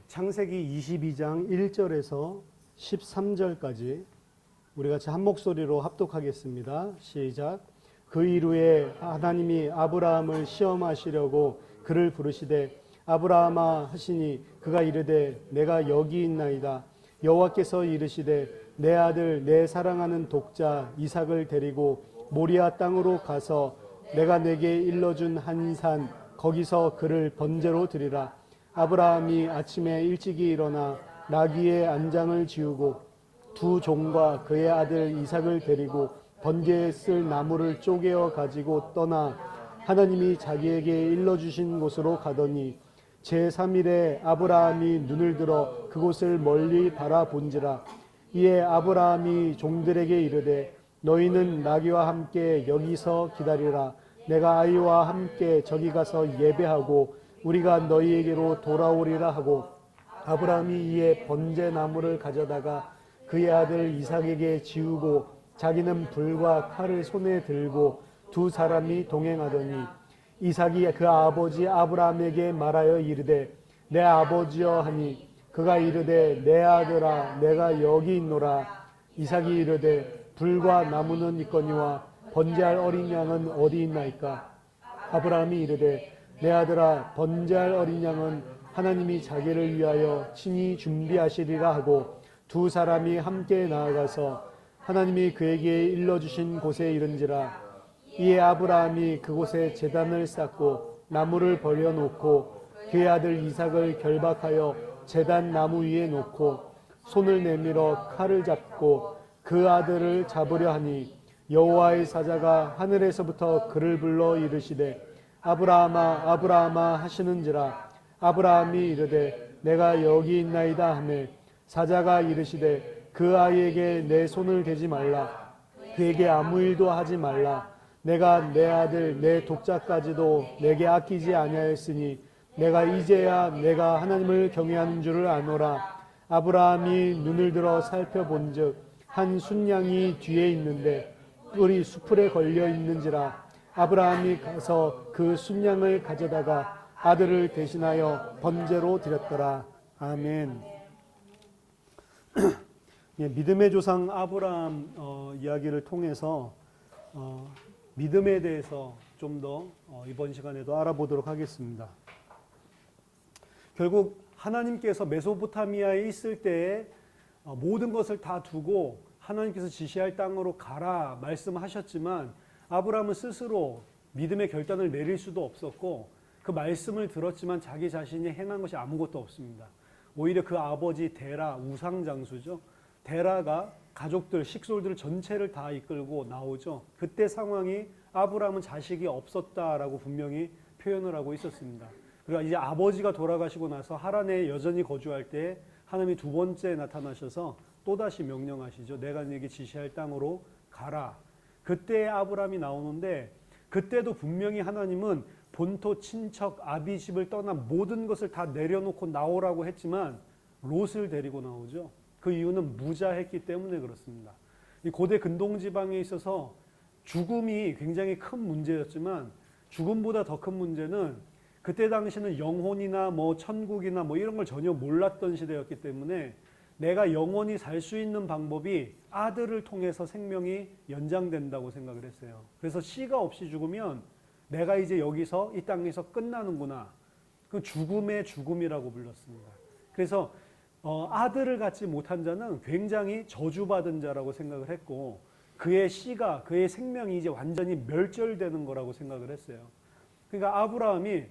창세기 22장 1절에서 13절까지 우리 같이 한 목소리로 합독하겠습니다. 시작. 그 이후에 하나님이 아브라함을 시험하시려고 그를 부르시되 아브라함아 하시니 그가 이르되 내가 여기 있나이다. 여호와께서 이르시되 내 아들 내 사랑하는 독자 이삭을 데리고 모리아 땅으로 가서 내가 내게 일러준 한 산 거기서 그를 번제로 드리라. 아브라함이 아침에 일찍이 일어나 나귀의 안장을 지우고 두 종과 그의 아들 이삭을 데리고 번제에 쓸 나무를 쪼개어 가지고 떠나 하나님이 자기에게 일러주신 곳으로 가더니 제3일에 아브라함이 눈을 들어 그곳을 멀리 바라본지라. 이에 아브라함이 종들에게 이르되 너희는 나귀와 함께 여기서 기다리라. 내가 아이와 함께 저기 가서 예배하고 우리가 너희에게로 돌아오리라 하고 아브라함이 이에 번제 나무를 가져다가 그의 아들 이삭에게 지우고 자기는 불과 칼을 손에 들고 두 사람이 동행하더니 이삭이 그 아버지 아브라함에게 말하여 이르되 내 아버지여 하니 그가 이르되 내 아들아 내가 여기 있노라. 이삭이 이르되 불과 나무는 있거니와 번제할 어린 양은 어디 있나이까. 아브라함이 이르되 내 아들아 번제할 어린 양은 하나님이 자기를 위하여 친히 준비하시리라 하고 두 사람이 함께 나아가서 하나님이 그에게 일러주신 곳에 이른지라. 이에 아브라함이 그곳에 제단을 쌓고 나무를 버려놓고 그의 아들 이삭을 결박하여 제단 나무 위에 놓고 손을 내밀어 칼을 잡고 그 아들을 잡으려 하니 여호와의 사자가 하늘에서부터 그를 불러 이르시되 아브라함아 아브라함아 하시는지라. 아브라함이 이르되 내가 여기 있나이다 하매 사자가 이르시되 그 아이에게 내 손을 대지 말라. 그에게 아무 일도 하지 말라. 내가 내 아들 내 독자까지도 내게 아끼지 아니하였으니 내가 이제야 내가 하나님을 경외하는 줄을 아노라. 아브라함이 눈을 들어 살펴본즉 한 순양이 뒤에 있는데 뿔이 수풀에 걸려 있는지라. 아브라함이 가서 그 순양을 가져다가 아들을 대신하여 번제로 드렸더라. 아멘. 믿음의 조상 아브라함 이야기를 통해서 믿음에 대해서 좀 더 이번 시간에도 알아보도록 하겠습니다. 결국 하나님께서 메소포타미아에 있을 때에 모든 것을 다 두고 하나님께서 지시할 땅으로 가라 말씀하셨지만 아브라함은 스스로 믿음의 결단을 내릴 수도 없었고 그 말씀을 들었지만 자기 자신이 행한 것이 아무것도 없습니다. 오히려 그 아버지 데라 우상장수죠. 데라가 가족들 식솔들 전체를 다 이끌고 나오죠. 그때 상황이 아브라함은 자식이 없었다라고 분명히 표현을 하고 있었습니다. 그리고 이제 아버지가 돌아가시고 나서 하란에 여전히 거주할 때 하나님이 두 번째 나타나셔서 또다시 명령하시죠. 내가 네게 지시할 땅으로 가라. 그때 아브라함이 나오는데 그때도 분명히 하나님은 본토 친척 아비 집을 떠나 모든 것을 다 내려놓고 나오라고 했지만 롯을 데리고 나오죠. 그 이유는 무자했기 때문에 그렇습니다. 이 고대 근동지방에 있어서 죽음이 굉장히 큰 문제였지만 죽음보다 더 큰 문제는 그때 당시는 영혼이나 뭐 천국이나 뭐 이런 걸 전혀 몰랐던 시대였기 때문에 내가 영원히 살 수 있는 방법이 아들을 통해서 생명이 연장된다고 생각을 했어요. 그래서 씨가 없이 죽으면 내가 이제 여기서 이 땅에서 끝나는구나. 그 죽음의 죽음이라고 불렀습니다. 그래서 아들을 갖지 못한 자는 굉장히 저주받은 자라고 생각을 했고 그의 씨가 그의 생명이 이제 완전히 멸절되는 거라고 생각을 했어요. 그러니까 아브라함이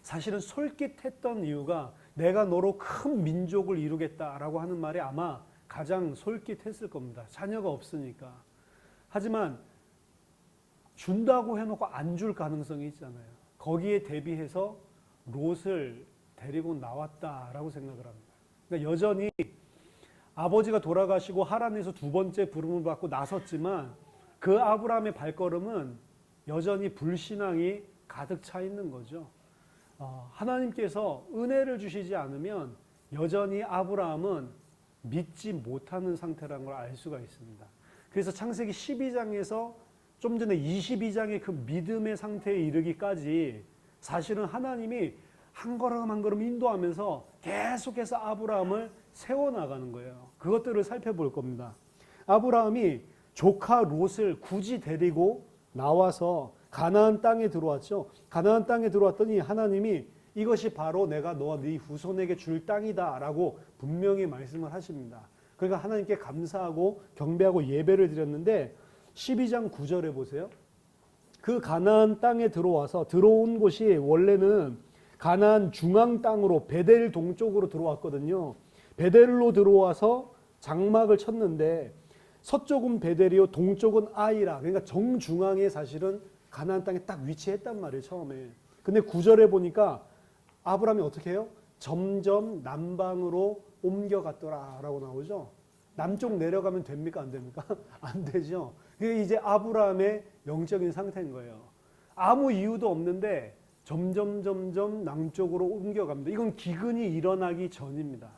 사실은 솔깃했던 이유가 내가 너로 큰 민족을 이루겠다라고 하는 말이 아마 가장 솔깃했을 겁니다. 자녀가 없으니까. 하지만 준다고 해놓고 안 줄 가능성이 있잖아요. 거기에 대비해서 롯을 데리고 나왔다라고 생각을 합니다. 그러니까 여전히 아버지가 돌아가시고 하란에서 두 번째 부름을 받고 나섰지만 그 아브라함의 발걸음은 여전히 불신앙이 가득 차 있는 거죠. 하나님께서 은혜를 주시지 않으면 여전히 아브라함은 믿지 못하는 상태라는 걸 알 수가 있습니다. 그래서 창세기 12장에서 좀 전에 22장의 그 믿음의 상태에 이르기까지 사실은 하나님이 한 걸음 한 걸음 인도하면서 계속해서 아브라함을 세워나가는 거예요. 그것들을 살펴볼 겁니다. 아브라함이 조카 롯을 굳이 데리고 나와서 가나안 땅에 들어왔죠. 가나안 땅에 들어왔더니 하나님이 이것이 바로 내가 너와 네 후손에게 줄 땅이다 라고 분명히 말씀을 하십니다. 그러니까 하나님께 감사하고 경배하고 예배를 드렸는데 12장 9절에 보세요. 그 가나안 땅에 들어와서 들어온 곳이 원래는 가나안 중앙 땅으로 베델 동쪽으로 들어왔거든요. 베델로 들어와서 장막을 쳤는데 서쪽은 베델이요 동쪽은 아이라, 그러니까 정중앙에 사실은 가나안 땅에 딱 위치했단 말이에요 처음에. 근데 9절에 보니까 아브라함이 어떻게 해요? 점점 남방으로 옮겨갔더라 라고 나오죠. 남쪽 내려가면 됩니까 안 됩니까? 안 되죠. 그게 이제 아브라함의 영적인 상태인 거예요. 아무 이유도 없는데 점점 남쪽으로 옮겨갑니다. 이건 기근이 일어나기 전입니다.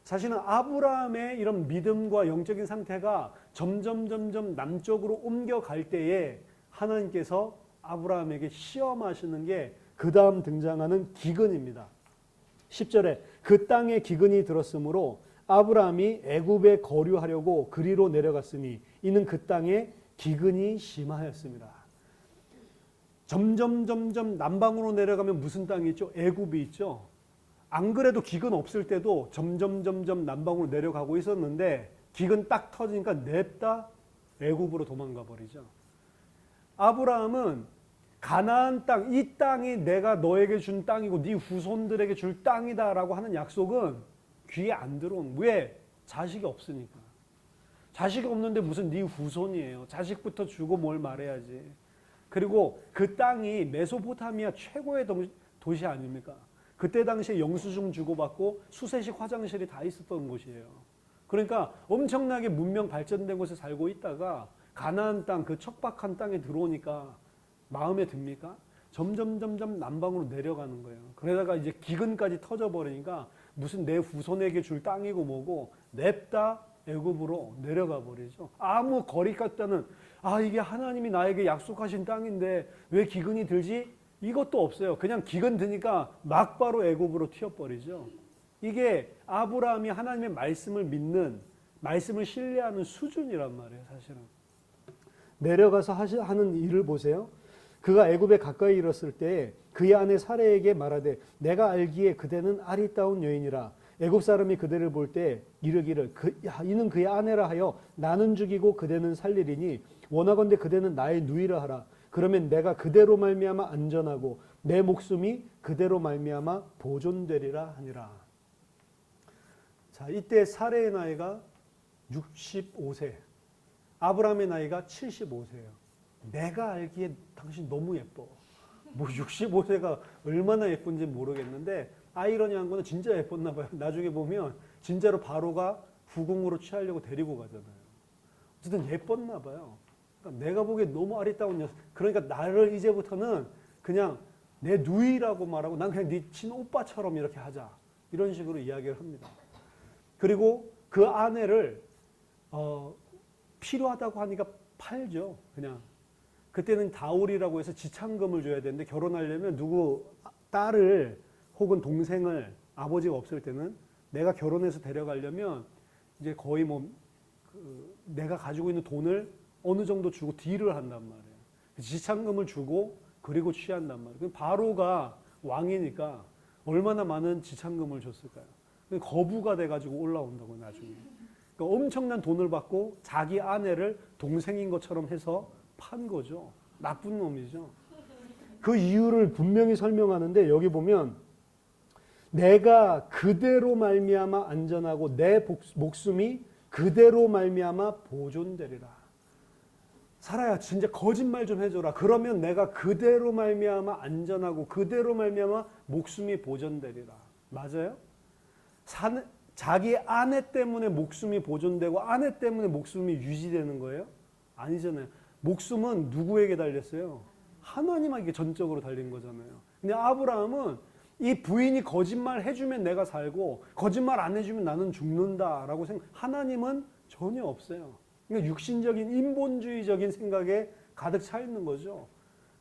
사실은 아브라함의 이런 믿음과 영적인 상태가 점점 남쪽으로 옮겨갈 때에 하나님께서 아브라함에게 시험하시는 게 그 다음 등장하는 기근입니다. 10절에 그 땅에 기근이 들었으므로 아브라함이 애굽에 거류하려고 그리로 내려갔으니 이는 그 땅에 기근이 심하였습니다. 점점 남방으로 내려가면 무슨 땅이 있죠? 애굽이 있죠. 안 그래도 기근 없을 때도 점점 남방으로 내려가고 있었는데 기근 딱 터지니까 냅다 애굽으로 도망가 버리죠. 아브라함은 가나안 땅, 이 땅이 내가 너에게 준 땅이고 네 후손들에게 줄 땅이다라고 하는 약속은 귀에 안 들어온. 왜? 자식이 없으니까. 자식이 없는데 무슨 네 후손이에요. 자식부터 주고 뭘 말해야지. 그리고 그 땅이 메소포타미아 최고의 도시 아닙니까? 그때 당시에 영수증 주고받고 수세식 화장실이 다 있었던 곳이에요. 그러니까 엄청나게 문명 발전된 곳에 살고 있다가 가나안 땅, 그 척박한 땅에 들어오니까 마음에 듭니까? 점점 남방으로 내려가는 거예요. 그러다가 이제 기근까지 터져버리니까 무슨 내 후손에게 줄 땅이고 뭐고 냅다 애굽으로 내려가 버리죠. 아무 거리까지는 이게 하나님이 나에게 약속하신 땅인데 왜 기근이 들지? 이것도 없어요. 그냥 기근 드니까 막바로 애굽으로 튀어버리죠. 이게 아브라함이 하나님의 말씀을 믿는, 말씀을 신뢰하는 수준이란 말이에요. 사실은. 내려가서 하는 일을 보세요. 그가 애굽에 가까이 이르렀을 때 그의 아내 사레에게 말하되 내가 알기에 그대는 아리따운 여인이라. 애굽 사람이 그대를 볼 때 이르기를 이는 그의 아내라 하여 나는 죽이고 그대는 살리리니 원하건대 그대는 나의 누이라 하라. 그러면 내가 그대로 말미암아 안전하고 내 목숨이 그대로 말미암아 보존되리라 하니라. 자, 이때 사레의 나이가 65세, 아브라함의 나이가 75세예요. 내가 알기에 당신 너무 예뻐. 뭐 65세가 얼마나 예쁜지 모르겠는데 아이러니한 거는 진짜 예뻤나 봐요. 나중에 보면 진짜로 바로가 후궁으로 취하려고 데리고 가잖아요. 어쨌든 예뻤나 봐요. 그러니까 내가 보기에 너무 아리따운 녀석. 그러니까 나를 이제부터는 그냥 내 누이라고 말하고 난 그냥 네 친오빠처럼 이렇게 하자. 이런 식으로 이야기를 합니다. 그리고 그 아내를 필요하다고 하니까 팔죠. 그냥. 그때는 다울이라고 해서 지참금을 줘야 되는데 결혼하려면 누구 딸을 혹은 동생을 아버지가 없을 때는 내가 결혼해서 데려가려면 이제 거의 내가 가지고 있는 돈을 어느 정도 주고 딜을 한단 말이에요. 지참금을 주고 그리고 취한단 말이에요. 바로가 왕이니까 얼마나 많은 지참금을 줬을까요? 거부가 돼가지고 올라온다고 나중에. 그러니까 엄청난 돈을 받고 자기 아내를 동생인 것처럼 해서 판 거죠. 나쁜 놈이죠. 그 이유를 분명히 설명하는데 여기 보면 내가 그대로 말미암아 안전하고 내 목숨이 그대로 말미암아 보존되리라. 살아야 진짜 거짓말 좀 해줘라. 그러면 내가 그대로 말미암아 안전하고 그대로 말미암아 목숨이 보존되리라. 맞아요? 자기 아내 때문에 목숨이 보존되고 아내 때문에 목숨이 유지되는 거예요? 아니잖아요. 목숨은 누구에게 달렸어요? 하나님에게 전적으로 달린 거잖아요. 근데 아브라함은 이 부인이 거짓말 해주면 내가 살고 거짓말 안 해주면 나는 죽는다라고 생각. 하나님은 전혀 없어요. 그러니까 육신적인 인본주의적인 생각에 가득 차 있는 거죠.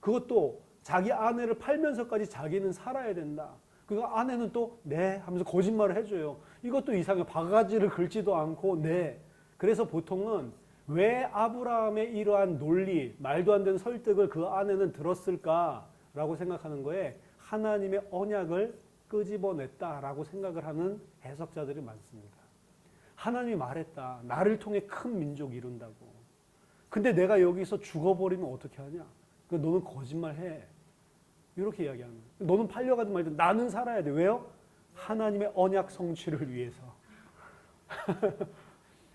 그것도 자기 아내를 팔면서까지 자기는 살아야 된다. 그 아내는 또 네 하면서 거짓말을 해줘요. 이것도 이상해요. 바가지를 긁지도 않고 네. 그래서 보통은 왜 아브라함의 이러한 논리, 말도 안 되는 설득을 그 아내는 들었을까라고 생각하는 거에 하나님의 언약을 끄집어냈다라고 생각을 하는 해석자들이 많습니다. 하나님이 말했다. 나를 통해 큰 민족 이룬다고. 근데 내가 여기서 죽어버리면 어떻게 하냐? 너는 거짓말해. 이렇게 이야기하는 거예요. 너는 팔려가든 말든 나는 살아야 돼. 왜요? 하나님의 언약 성취를 위해서.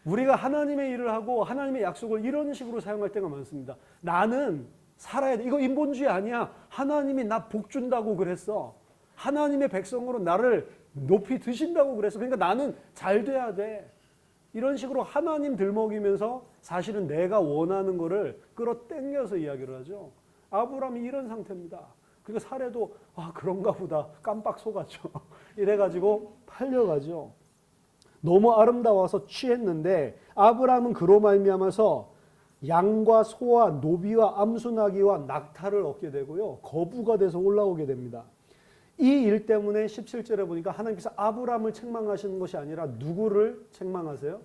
우리가 하나님의 일을 하고 하나님의 약속을 이런 식으로 사용할 때가 많습니다. 나는 살아야 돼. 이거 인본주의 아니야. 하나님이 나 복 준다고 그랬어. 하나님의 백성으로 나를 높이 드신다고 그랬어. 그러니까 나는 잘 돼야 돼. 이런 식으로 하나님 들먹이면서 사실은 내가 원하는 거를 끌어당겨서 이야기를 하죠. 아브라함이 이런 상태입니다. 그러니까 사례도 그런가 보다 깜빡 속았죠. 이래가지고 팔려가죠. 너무 아름다워서 취했는데 아브라함은 그로 말미암아서 양과 소와 노비와 암수나기와 낙타를 얻게 되고요. 거부가 돼서 올라오게 됩니다. 이 일 때문에 17절에 보니까 하나님께서 아브라함을 책망하시는 것이 아니라 누구를 책망하세요?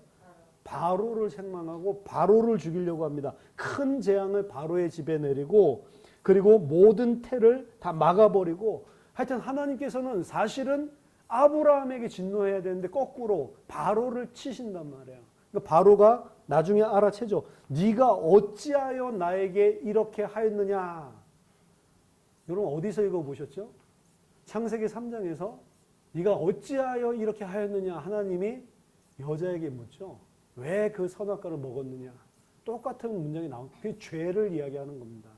바로를 책망하고 바로를 죽이려고 합니다. 큰 재앙을 바로의 집에 내리고 그리고 모든 태를 다 막아버리고 하여튼 하나님께서는 사실은 아브라함에게 진노해야 되는데 거꾸로 바로를 치신단 말이에요. 그러니까 바로가 나중에 알아채죠. 네가 어찌하여 나에게 이렇게 하였느냐. 여러분 어디서 읽어보셨죠? 창세기 3장에서 네가 어찌하여 이렇게 하였느냐 하나님이 여자에게 묻죠. 왜 그 선악과를 먹었느냐. 똑같은 문장이 나옵니다. 그게 죄를 이야기하는 겁니다.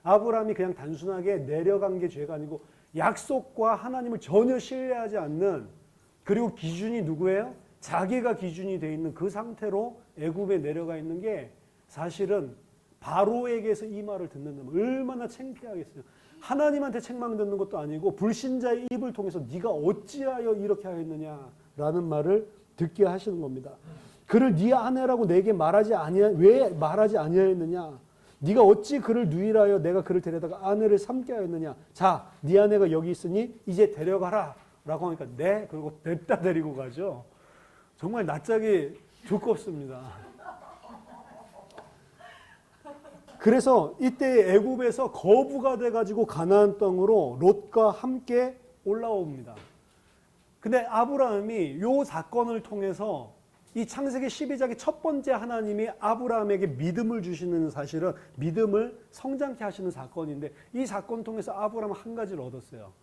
아브라함이 그냥 단순하게 내려간 게 죄가 아니고 약속과 하나님을 전혀 신뢰하지 않는 그리고 기준이 누구예요? 자기가 기준이 되어 있는 그 상태로 애굽에 내려가 있는 게 사실은 바로에게서 이 말을 듣는다면 얼마나 창피하겠어요. 하나님한테 책망 듣는 것도 아니고 불신자의 입을 통해서 네가 어찌하여 이렇게 하였느냐라는 말을 듣게 하시는 겁니다. 그를 네 아내라고 내게 왜 말하지 아니하였느냐? 네가 어찌 그를 누이라여 내가 그를 데려다가 아내를 삼게 하였느냐? 자, 네 아내가 여기 있으니 이제 데려가라 라고 하니까 네, 그리고 냅다 데리고 가죠. 정말 낯짝이 두껍습니다. 그래서 이때 애굽에서 거부가 돼가지고 가나안 땅으로 롯과 함께 올라옵니다. 근데 아브라함이 이 사건을 통해서 이 창세기 12장의 첫 번째 하나님이 아브라함에게 믿음을 주시는 사실은 믿음을 성장케 하시는 사건인데 이 사건 통해서 아브라함은 한 가지를 얻었어요.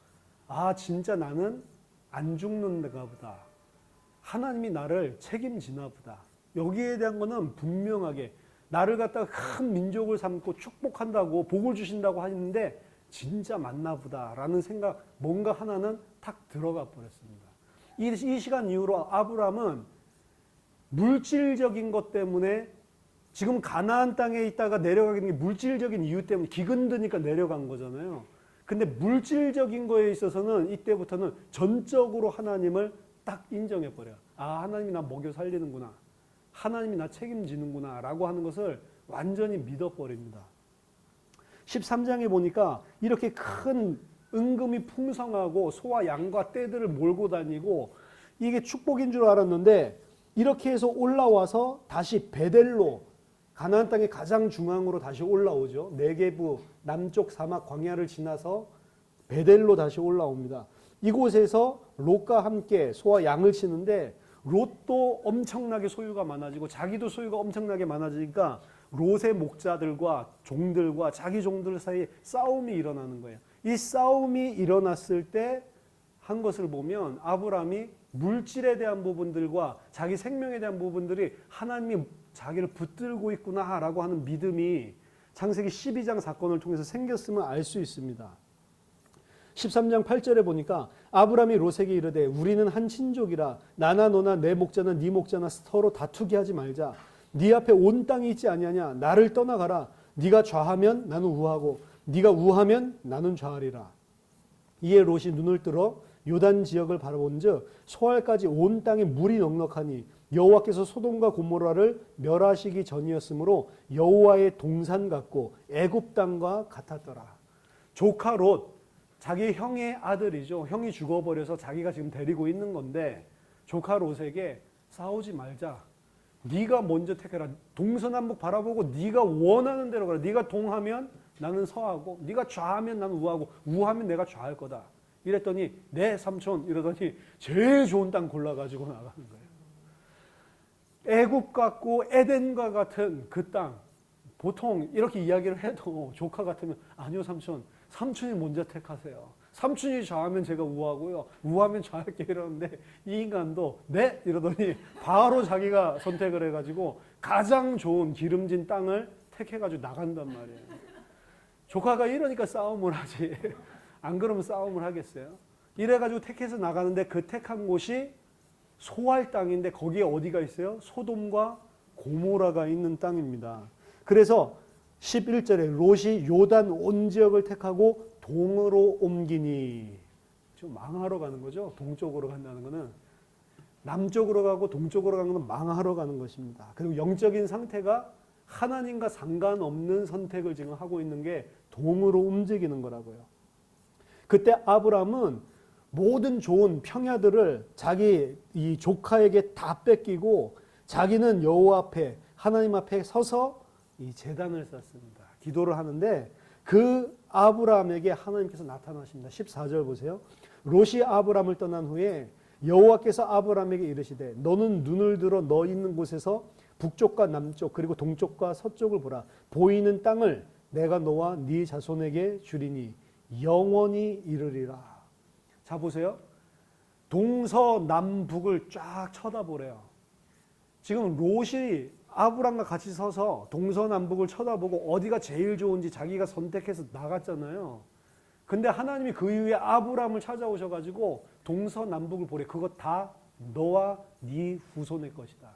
진짜 나는 안 죽는가 보다. 하나님이 나를 책임지나 보다. 여기에 대한 거는 분명하게 나를 갖다가 큰 민족을 삼고 축복한다고 복을 주신다고 하는데 진짜 맞나 보다라는 생각 뭔가 하나는 탁 들어가 버렸습니다. 이 시간 이후로 아브라함은 물질적인 것 때문에 지금 가나안 땅에 있다가 내려가게 된 게 물질적인 이유 때문에 기근드니까 내려간 거잖아요. 근데 물질적인 거에 있어서는 이때부터는 전적으로 하나님을 딱 인정해 버려요. 하나님이 나 먹여 살리는구나. 하나님이 나 책임지는구나 라고 하는 것을 완전히 믿어버립니다. 13장에 보니까 이렇게 큰 은금이 풍성하고 소와 양과 떼들을 몰고 다니고 이게 축복인 줄 알았는데 이렇게 해서 올라와서 다시 베델로 가나안 땅의 가장 중앙으로 다시 올라오죠. 네게부 남쪽 사막 광야를 지나서 베델로 다시 올라옵니다. 이곳에서 롯과 함께 소와 양을 치는데 롯도 엄청나게 소유가 많아지고 자기도 소유가 엄청나게 많아지니까 롯의 목자들과 종들과 자기 종들 사이에 싸움이 일어나는 거예요. 이 싸움이 일어났을 때 한 것을 보면 아브라함이 물질에 대한 부분들과 자기 생명에 대한 부분들이 하나님이 자기를 붙들고 있구나라고 하는 믿음이 창세기 12장 사건을 통해서 생겼음을 알 수 있습니다. 13장 8절에 보니까 아브라함이 롯에게 이르되 우리는 한 친족이라 나나 너나 내 목자나 네 목자나 서로 다투게 하지 말자. 네 앞에 온 땅이 있지 아니하냐. 나를 떠나가라. 네가 좌하면 나는 우하고 네가 우하면 나는 좌하리라. 이에 롯이 눈을 들어 요단 지역을 바라본즉 소알까지 온 땅에 물이 넉넉하니 여호와께서 소돔과 고모라를 멸하시기 전이었으므로 여호와의 동산 같고 애굽 땅과 같았더라. 조카 롯 자기 형의 아들이죠. 형이 죽어버려서 자기가 지금 데리고 있는 건데 조카 롯에게 싸우지 말자. 네가 먼저 택해라. 동서남북 바라보고 네가 원하는 대로 가라. 네가 동하면 나는 서하고 네가 좌하면 나는 우하고 우하면 내가 좌할 거다. 이랬더니 네 삼촌 이러더니 제일 좋은 땅 골라가지고 나가는 거예요. 애국 같고 에덴과 같은 그 땅. 보통 이렇게 이야기를 해도 조카 같으면 아니요 삼촌. 삼촌이 먼저 택하세요. 삼촌이 좌하면 제가 우하고요. 우하면 좌할게 이러는데 이 인간도 네 이러더니 바로 자기가 선택을 해가지고 가장 좋은 기름진 땅을 택해가지고 나간단 말이에요. 조카가 이러니까 싸움을 하지. 안 그러면 싸움을 하겠어요? 이래가지고 택해서 나가는데 그 택한 곳이 소알 땅인데 거기에 어디가 있어요? 소돔과 고모라가 있는 땅입니다. 그래서 11절에 롯이 요단 온 지역을 택하고 동으로 옮기니 지금 망하러 가는 거죠. 동쪽으로 간다는 것은 남쪽으로 가고 동쪽으로 가는 것은 망하러 가는 것입니다. 그리고 영적인 상태가 하나님과 상관없는 선택을 지금 하고 있는 게 동으로 움직이는 거라고요. 그때 아브라함은 모든 좋은 평야들을 자기 이 조카에게 다 뺏기고 자기는 여호와 앞에 하나님 앞에 서서 이 제단을 쌓습니다. 기도를 하는데 그 아브라함에게 하나님께서 나타나십니다. 14절 보세요. 롯이 아브라함을 떠난 후에 여호와께서 아브라함에게 이르시되 너는 눈을 들어 너 있는 곳에서 북쪽과 남쪽 그리고 동쪽과 서쪽을 보라. 보이는 땅을 내가 너와 네 자손에게 주리니 영원히 이르리라. 자 보세요. 동서남북을 쫙 쳐다보래요. 지금 롯이 아브람과 같이 서서 동서남북을 쳐다보고 어디가 제일 좋은지 자기가 선택해서 나갔잖아요. 근데 하나님이 그 이후에 아브람을 찾아오셔가지고 동서남북을 보래. 그거 다 너와 네 후손의 것이다.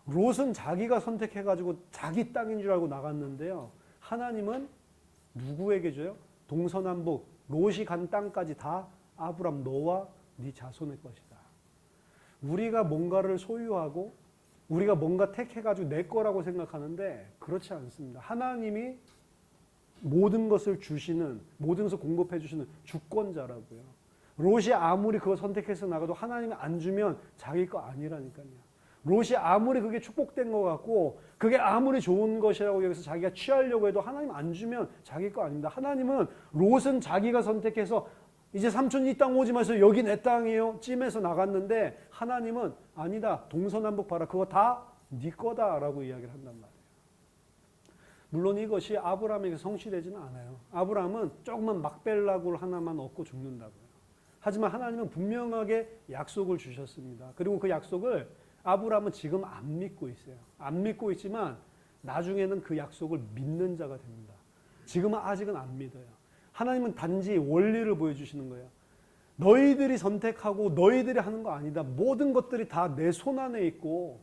롯은 자기가 선택해가지고 자기 땅인 줄 알고 나갔는데요. 하나님은 누구에게 줘요? 동서남북 롯이 간 땅까지 다 아브람 너와 네 자손의 것이다. 우리가 뭔가를 소유하고 우리가 뭔가 택해가지고 내 거라고 생각하는데 그렇지 않습니다. 하나님이 모든 것을 주시는, 모든 것을 공급해 주시는 주권자라고요. 롯이 아무리 그거 선택해서 나가도 하나님이 안 주면 자기 거 아니라니까요. 롯이 아무리 그게 축복된 것 같고 그게 아무리 좋은 것이라고 여기서 자기가 취하려고 해도 하나님 안 주면 자기 거 아닙니다. 하나님은 롯은 자기가 선택해서 이제 삼촌이 이 땅 오지 마세요. 여기 내 땅이에요. 찜해서 나갔는데 하나님은 아니다. 동서남북 봐라. 그거 다 네 거다라고 이야기를 한단 말이에요. 물론 이것이 아브라함에게 성취되지는 않아요. 아브라함은 조그만 막벨라굴 하나만 얻고 죽는다고요. 하지만 하나님은 분명하게 약속을 주셨습니다. 그리고 그 약속을 아브라함은 지금 안 믿고 있어요. 안 믿고 있지만 나중에는 그 약속을 믿는 자가 됩니다. 지금은 아직은 안 믿어요. 하나님은 단지 원리를 보여주시는 거예요. 너희들이 선택하고 너희들이 하는 거 아니다. 모든 것들이 다 내 손 안에 있고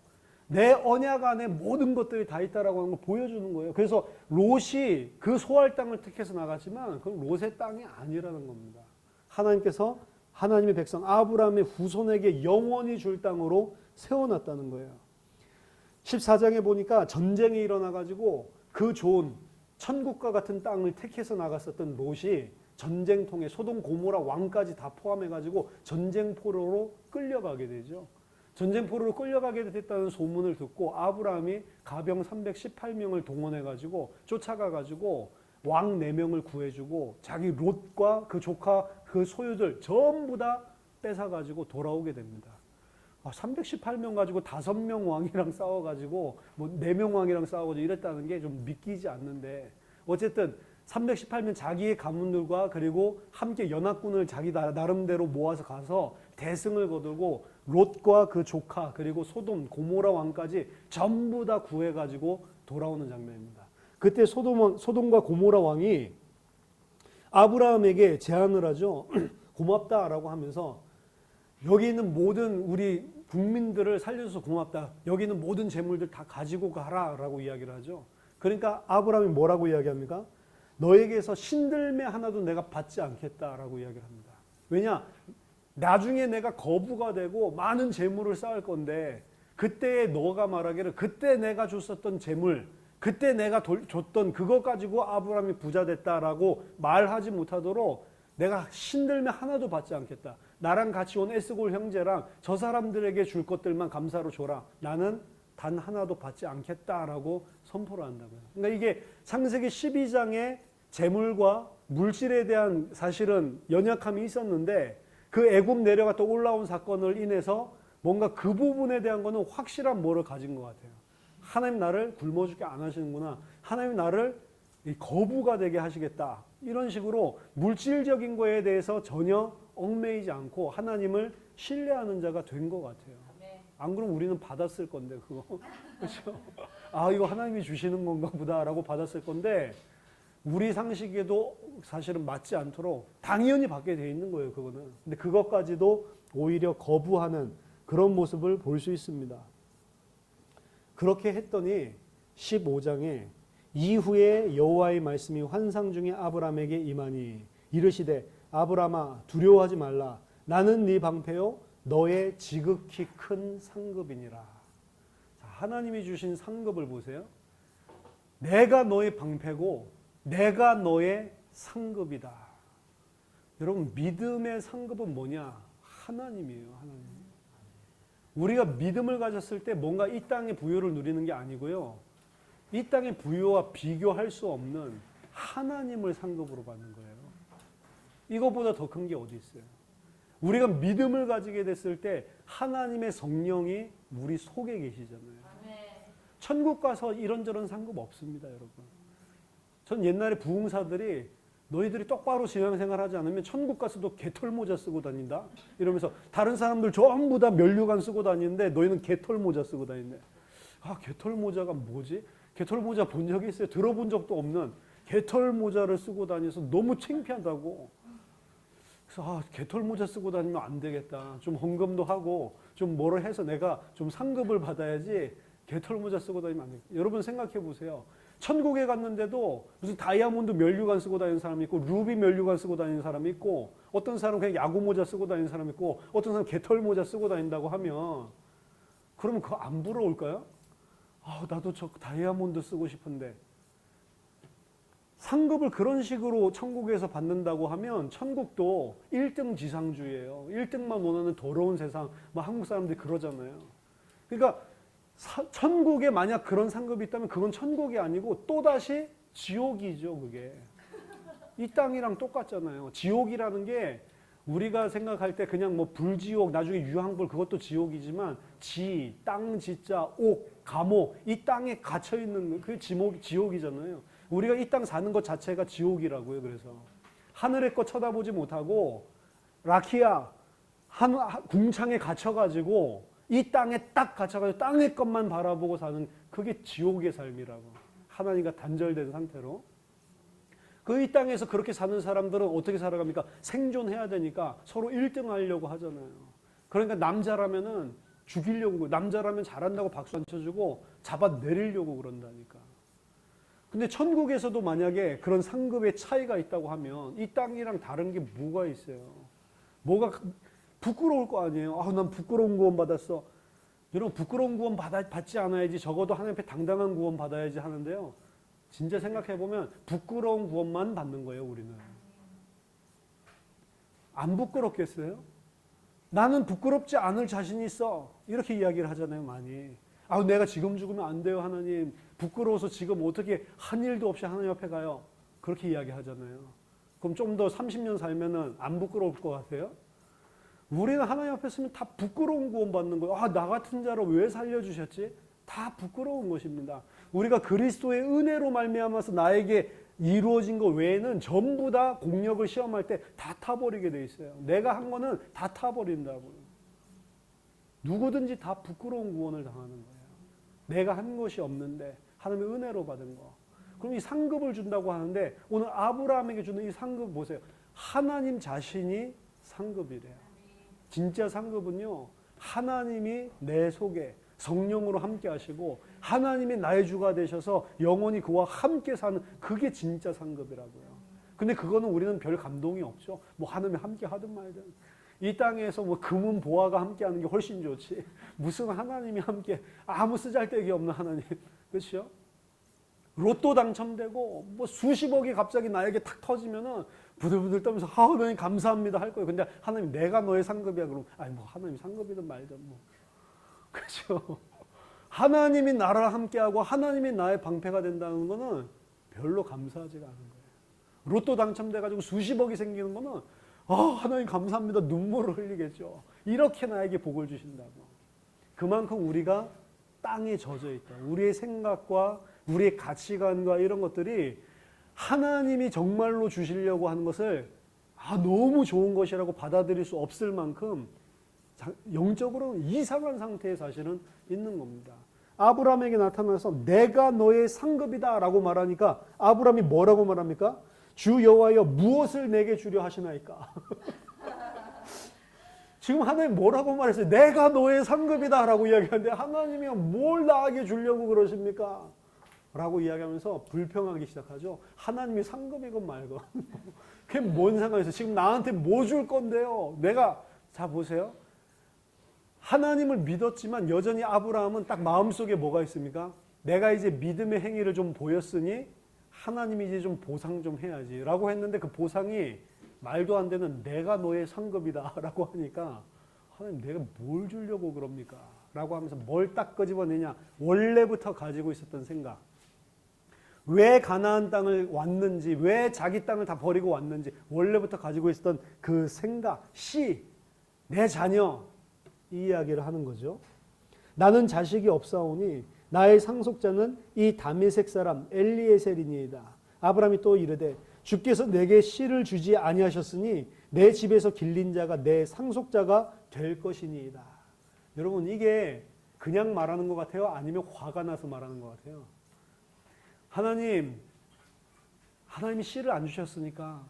내 언약 안에 모든 것들이 다 있다라고 하는 걸 보여주는 거예요. 그래서 롯이 그 소알 땅을 택해서 나갔지만 그건 롯의 땅이 아니라는 겁니다. 하나님께서 하나님의 백성 아브라함의 후손에게 영원히 줄 땅으로 세워놨다는 거예요. 14장에 보니까 전쟁이 일어나가지고 그 좋은 천국과 같은 땅을 택해서 나갔었던 롯이 전쟁통에 소돔 고모라 왕까지 다 포함해가지고 전쟁포로로 끌려가게 되죠. 전쟁포로로 끌려가게 됐다는 소문을 듣고 아브라함이 가병 318명을 동원해가지고 쫓아가가지고 왕 4명을 구해주고 자기 롯과 그 조카 그 소유들 전부 다 뺏어가지고 돌아오게 됩니다. 318명 가지고 5명 왕이랑 싸워가지고 뭐 4명 왕이랑 싸워가지고 이랬다는 게 좀 믿기지 않는데 어쨌든 318명 자기의 가문들과 그리고 함께 연합군을 자기 나름대로 모아서 가서 대승을 거두고 롯과 그 조카 그리고 소돔 고모라 왕까지 전부 다 구해가지고 돌아오는 장면입니다. 그때 소돔과 고모라 왕이 아브라함에게 제안을 하죠. 고맙다라고 하면서 여기 있는 모든 우리 국민들을 살려줘서 고맙다. 여기 있는 모든 재물들 다 가지고 가라라고 이야기를 하죠. 그러니까 아브라함이 뭐라고 이야기합니까? 너에게서 신들매 하나도 내가 받지 않겠다라고 이야기를 합니다. 왜냐? 나중에 내가 거부가 되고 많은 재물을 쌓을 건데 그때 너가 말하기를 그때 내가 줬었던 재물 그때 내가 줬던 그거 가지고 아브라함이 부자 됐다라고 말하지 못하도록 내가 신들면 하나도 받지 않겠다. 나랑 같이 온 에스골 형제랑 저 사람들에게 줄 것들만 감사로 줘라. 나는 단 하나도 받지 않겠다라고 선포를 한다고요. 그러니까 이게 창세기 12장의 재물과 물질에 대한 사실은 연약함이 있었는데 그 애굽 내려갔다 올라온 사건을 인해서 뭔가 그 부분에 대한 거는 확실한 뭐를 가진 것 같아요. 하나님 나를 굶어 죽게 안 하시는구나. 하나님 나를 거부가 되게 하시겠다. 이런 식으로 물질적인 거에 대해서 전혀 얽매이지 않고 하나님을 신뢰하는 자가 된 것 같아요. 안 그러면 우리는 받았을 건데 그거. 그렇죠? 아 이거 하나님이 주시는 건가 보다라고 받았을 건데 우리 상식에도 사실은 맞지 않도록 당연히 받게 돼 있는 거예요. 그거는. 근데 그것까지도 오히려 거부하는 그런 모습을 볼 수 있습니다. 그렇게 했더니 15장에 이후에 여호와의 말씀이 환상 중에 아브라함에게 임하니 이르시되 아브라함아 두려워하지 말라. 나는 네 방패요 너의 지극히 큰 상급이니라. 자, 하나님이 주신 상급을 보세요. 내가 너의 방패고 내가 너의 상급이다. 여러분 믿음의 상급은 뭐냐? 하나님이에요. 하나님. 우리가 믿음을 가졌을 때 뭔가 이 땅의 부요를 누리는 게 아니고요. 이 땅의 부요와 비교할 수 없는 하나님을 상급으로 받는 거예요. 이거보다 더 큰 게 어디 있어요? 우리가 믿음을 가지게 됐을 때 하나님의 성령이 우리 속에 계시잖아요. 천국 가서 이런저런 상급 없습니다, 여러분. 전 옛날에 부흥사들이 너희들이 똑바로 신앙생활 하지 않으면 천국 가서도 개털모자 쓰고 다닌다? 이러면서 다른 사람들 전부 다 면류관 쓰고 다니는데 너희는 개털모자 쓰고 다니는데 아 개털모자가 뭐지? 개털모자 본 적이 있어요? 들어본 적도 없는 개털모자를 쓰고 다녀서 너무 창피하다고. 그래서 아 개털모자 쓰고 다니면 안 되겠다. 좀 헌금도 하고 좀 뭐를 해서 내가 좀 상급을 받아야지 개털모자 쓰고 다니면 안 되겠다. 여러분 생각해 보세요. 천국에 갔는데도 무슨 다이아몬드 면류관 쓰고 다니는 사람이 있고 루비 면류관 쓰고 다니는 사람이 있고 어떤 사람은 그냥 야구모자 쓰고 다니는 사람이 있고 어떤 사람은 개털모자 쓰고 다닌다고 하면 그러면 그거 안 부러울까요? 아, 나도 저 다이아몬드 쓰고 싶은데 상급을 그런 식으로 천국에서 받는다고 하면 천국도 1등 지상주의예요. 1등만 원하는 더러운 세상. 막 한국 사람들이 그러잖아요. 그러니까 천국에 만약 그런 상급이 있다면 그건 천국이 아니고 또다시 지옥이죠. 그게 이 땅이랑 똑같잖아요. 지옥이라는 게 우리가 생각할 때 그냥 뭐 불지옥 나중에 유황불 그것도 지옥이지만 땅 지자 옥 감옥 이 땅에 갇혀 있는 그게 지옥이잖아요. 우리가 이 땅 사는 것 자체가 지옥이라고요. 그래서 하늘의 것 쳐다보지 못하고 라키아 궁창에 갇혀가지고 이 땅에 딱 갇혀가지고 땅의 것만 바라보고 사는 그게 지옥의 삶이라고. 하나님과 단절된 상태로. 그 이 땅에서 그렇게 사는 사람들은 어떻게 살아갑니까? 생존해야 되니까 서로 1등 하려고 하잖아요. 그러니까 남자라면은 죽이려고, 남자라면 잘한다고 박수 안 쳐주고 잡아내리려고 그런다니까. 근데 천국에서도 만약에 그런 상급의 차이가 있다고 하면 이 땅이랑 다른 게 뭐가 있어요? 뭐가 부끄러울 거 아니에요. 아, 난 부끄러운 구원 받았어. 여러분 부끄러운 구원 받지 않아야지 적어도 하나님 앞에 당당한 구원 받아야지 하는데요. 진짜 생각해보면 부끄러운 구원만 받는 거예요. 우리는. 안 부끄럽겠어요? 나는 부끄럽지 않을 자신이 있어. 이렇게 이야기를 하잖아요. 많이. 아, 내가 지금 죽으면 안 돼요. 하나님. 부끄러워서 지금 어떻게 한 일도 없이 하나님 앞에 가요. 그렇게 이야기하잖아요. 그럼 좀 더 30년 살면은 안 부끄러울 것 같아요? 우리는 하나님 앞에 서면 다 부끄러운 구원 받는 거예요. 아, 나 같은 자를 왜 살려주셨지? 다 부끄러운 것입니다. 우리가 그리스도의 은혜로 말미암아서 나에게 이루어진 것 외에는 전부 다 공력을 시험할 때 다 타버리게 돼 있어요. 내가 한 거는 다 타버린다고요. 누구든지 다 부끄러운 구원을 당하는 거예요. 내가 한 것이 없는데 하나님의 은혜로 받은 거. 그럼 이 상급을 준다고 하는데 오늘 아브라함에게 주는 이 상급 보세요. 하나님 자신이 상급이래요. 진짜 상급은요. 하나님이 내 속에 성령으로 함께 하시고 하나님이 나의 주가 되셔서 영원히 그와 함께 사는 그게 진짜 상급이라고요. 근데 그거는 우리는 별 감동이 없죠. 뭐 하나님이 함께 하든 말든. 이 땅에서 뭐 금은 보화가 함께 하는 게 훨씬 좋지. 무슨 하나님이 함께 아무 쓰잘데기 없는 하나님. 그렇죠? 로또 당첨되고 뭐 수십억이 갑자기 나에게 탁 터지면은 부들부들 떨면서 하나님 감사합니다 할 거예요. 근데 하나님 내가 너의 상급이야. 그럼 아니 뭐 하나님 상급이든 말든 뭐 그렇죠. 하나님이 나랑 함께하고 하나님이 나의 방패가 된다는 거는 별로 감사하지가 않은 거예요. 로또 당첨돼가지고 수십억이 생기는 거는 하나님 감사합니다 눈물을 흘리겠죠. 이렇게 나에게 복을 주신다고. 그만큼 우리가 땅에 젖어 있다. 우리의 생각과 우리의 가치관과 이런 것들이 하나님이 정말로 주시려고 하는 것을 너무 좋은 것이라고 받아들일 수 없을 만큼 영적으로는 이상한 상태에 사실은 있는 겁니다. 아브라함에게 나타나서 내가 너의 상급이다 라고 말하니까 아브라함이 뭐라고 말합니까? 주 여호와여 무엇을 내게 주려 하시나이까? 지금 하나님 뭐라고 말했어요? 내가 너의 상급이다 라고 이야기하는데 하나님이 뭘 나에게 주려고 그러십니까? 라고 이야기하면서 불평하기 시작하죠. 하나님이 상급이건 말건 그게 뭔 상관이세요? 지금 나한테 뭐 줄 건데요? 자 보세요. 하나님을 믿었지만 여전히 아브라함은 딱 마음속에 뭐가 있습니까? 내가 이제 믿음의 행위를 좀 보였으니 하나님이 이제 좀 보상 좀 해야지 라고 했는데 그 보상이 말도 안 되는 내가 너의 상급이다 라고 하니까 하나님 내가 뭘 주려고 그럽니까? 라고 하면서 뭘 딱 끄집어내냐? 원래부터 가지고 있었던 생각. 왜 가나안 땅을 왔는지, 왜 자기 땅을 다 버리고 왔는지 원래부터 가지고 있었던 그 생각, 내 자녀 이 이야기를 하는 거죠. 나는 자식이 없사오니 나의 상속자는 이 다메섹 사람 엘리에셀이니이다. 아브라함이 또 이르되 주께서 내게 씨를 주지 아니하셨으니 내 집에서 길린 자가 내 상속자가 될 것이니이다. 여러분 이게 그냥 말하는 것 같아요? 아니면 화가 나서 말하는 것 같아요? 하나님이 씨를 안 주셨으니까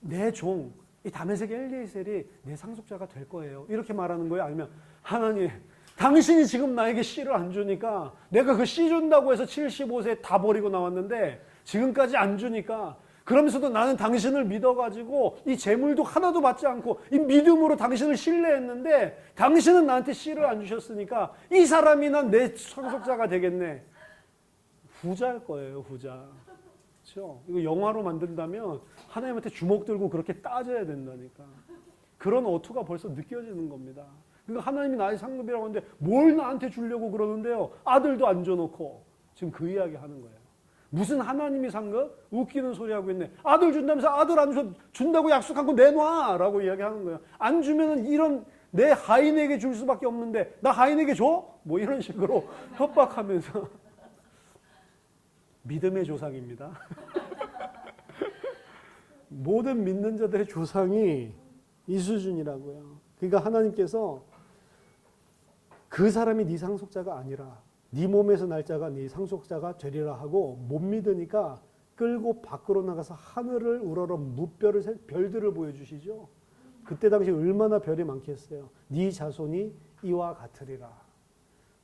내 종, 이 다메섹 엘리에셀이 내 상속자가 될 거예요. 이렇게 말하는 거예요? 아니면 하나님, 당신이 지금 나에게 씨를 안 주니까 내가 그 씨 준다고 해서 75세 다 버리고 나왔는데 지금까지 안 주니까 그러면서도 나는 당신을 믿어가지고 이 재물도 하나도 받지 않고 이 믿음으로 당신을 신뢰했는데 당신은 나한테 씨를 안 주셨으니까 이 사람이 난 내 상속자가 되겠네. 후자일 거예요, 후자. 그렇죠? 이거 영화로 만든다면 하나님한테 주먹 들고 그렇게 따져야 된다니까. 그런 어투가 벌써 느껴지는 겁니다. 그러니까 하나님이 나의 상급이라고 하는데 뭘 나한테 주려고 그러는데요. 아들도 안 줘놓고 지금 그 이야기 하는 거예요. 무슨 하나님이 상급? 웃기는 소리 하고 있네. 아들 준다면서 아들 안 준다고 약속한 거 내놔! 라고 이야기하는 거예요. 안 주면은 이런 내 하인에게 줄 수밖에 없는데 나 하인에게 줘? 뭐 이런 식으로 협박하면서 믿음의 조상입니다. 모든 믿는 자들의 조상이 이 수준이라고요. 그러니까 하나님께서 그 사람이 네 상속자가 아니라 네 몸에서 날 자가 네 상속자가 되리라 하고 못 믿으니까 끌고 밖으로 나가서 하늘을 우러러 무별을 별들을 보여주시죠. 그때 당시 얼마나 별이 많겠어요. 네 자손이 이와 같으리라.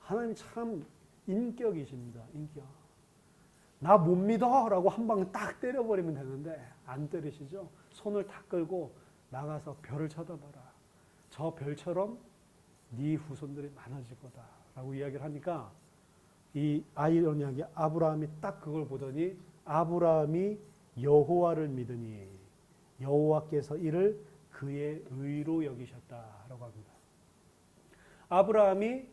하나님 참 인격이십니다. 인격. 나 못 믿어 라고 한 방 딱 때려버리면 되는데 안 때리시죠. 손을 탁 끌고 나가서 별을 쳐다봐라. 저 별처럼 네 후손들이 많아질 거다 라고 이야기를 하니까 이 아이러니하게 아브라함이 딱 그걸 보더니 아브라함이 여호와를 믿으니 여호와께서 이를 그의 의로 여기셨다라고 합니다. 아브라함이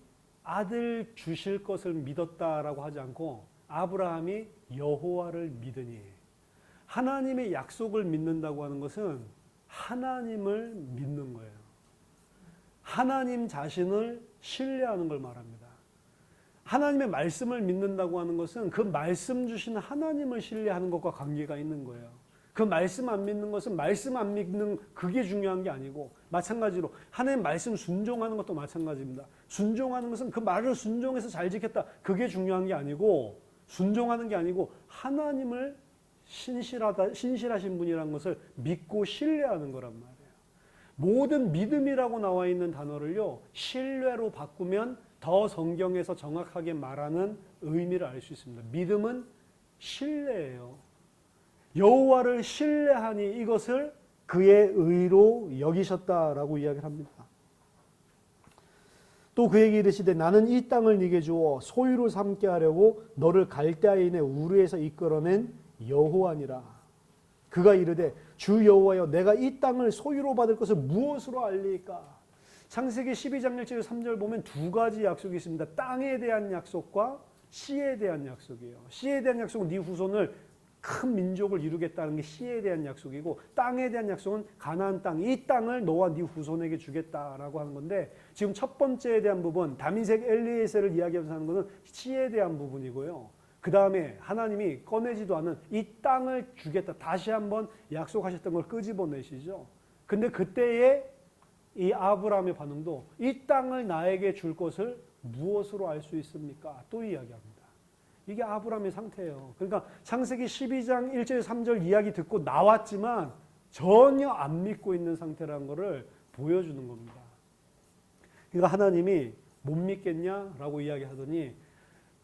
아들 주실 것을 믿었다라고 하지 않고 아브라함이 여호와를 믿으니 하나님의 약속을 믿는다고 하는 것은 하나님을 믿는 거예요. 하나님 자신을 신뢰하는 걸 말합니다. 하나님의 말씀을 믿는다고 하는 것은 그 말씀 주신 하나님을 신뢰하는 것과 관계가 있는 거예요. 그 말씀 안 믿는 것은 말씀 안 믿는 그게 중요한 게 아니고 마찬가지로 하나님 말씀 순종하는 것도 마찬가지입니다. 순종하는 것은 그 말을 순종해서 잘 지켰다. 그게 중요한 게 아니고 순종하는 게 아니고 하나님을 신실하신 분이라는 것을 믿고 신뢰하는 거란 말이에요. 모든 믿음이라고 나와 있는 단어를요. 신뢰로 바꾸면 더 성경에서 정확하게 말하는 의미를 알 수 있습니다. 믿음은 신뢰예요. 여호와를 신뢰하니 이것을 그의 의로 여기셨다라고 이야기를 합니다. 또 그에게 이르시되 나는 이 땅을 네게 주어 소유로 삼게 하려고 너를 갈대아인의 우르에서 이끌어낸 여호와니라. 그가 이르되 주 여호와여 내가 이 땅을 소유로 받을 것을 무엇으로 알리까? 창세기 12장 1절 3절 보면 두 가지 약속이 있습니다. 땅에 대한 약속과 씨에 대한 약속이에요. 씨에 대한 약속은 네 후손을 큰 민족을 이루겠다는 게 씨에 대한 약속이고, 땅에 대한 약속은 가나안 땅, 이 땅을 너와 네 후손에게 주겠다라고 하는 건데, 지금 첫 번째에 대한 부분 다미색 엘리에셀을 이야기하면서 하는 것은 씨에 대한 부분이고요. 그 다음에 하나님이 꺼내지도 않은 이 땅을 주겠다 다시 한번 약속하셨던 걸 끄집어내시죠. 근데 그때의 이 아브라함의 반응도 이 땅을 나에게 줄 것을 무엇으로 알 수 있습니까? 또 이야기합니다. 이게 아브라함의 상태예요. 그러니까 창세기 12장 1절 3절 이야기 듣고 나왔지만 전혀 안 믿고 있는 상태라는 것을 보여주는 겁니다. 그러니까 하나님이 못 믿겠냐라고 이야기하더니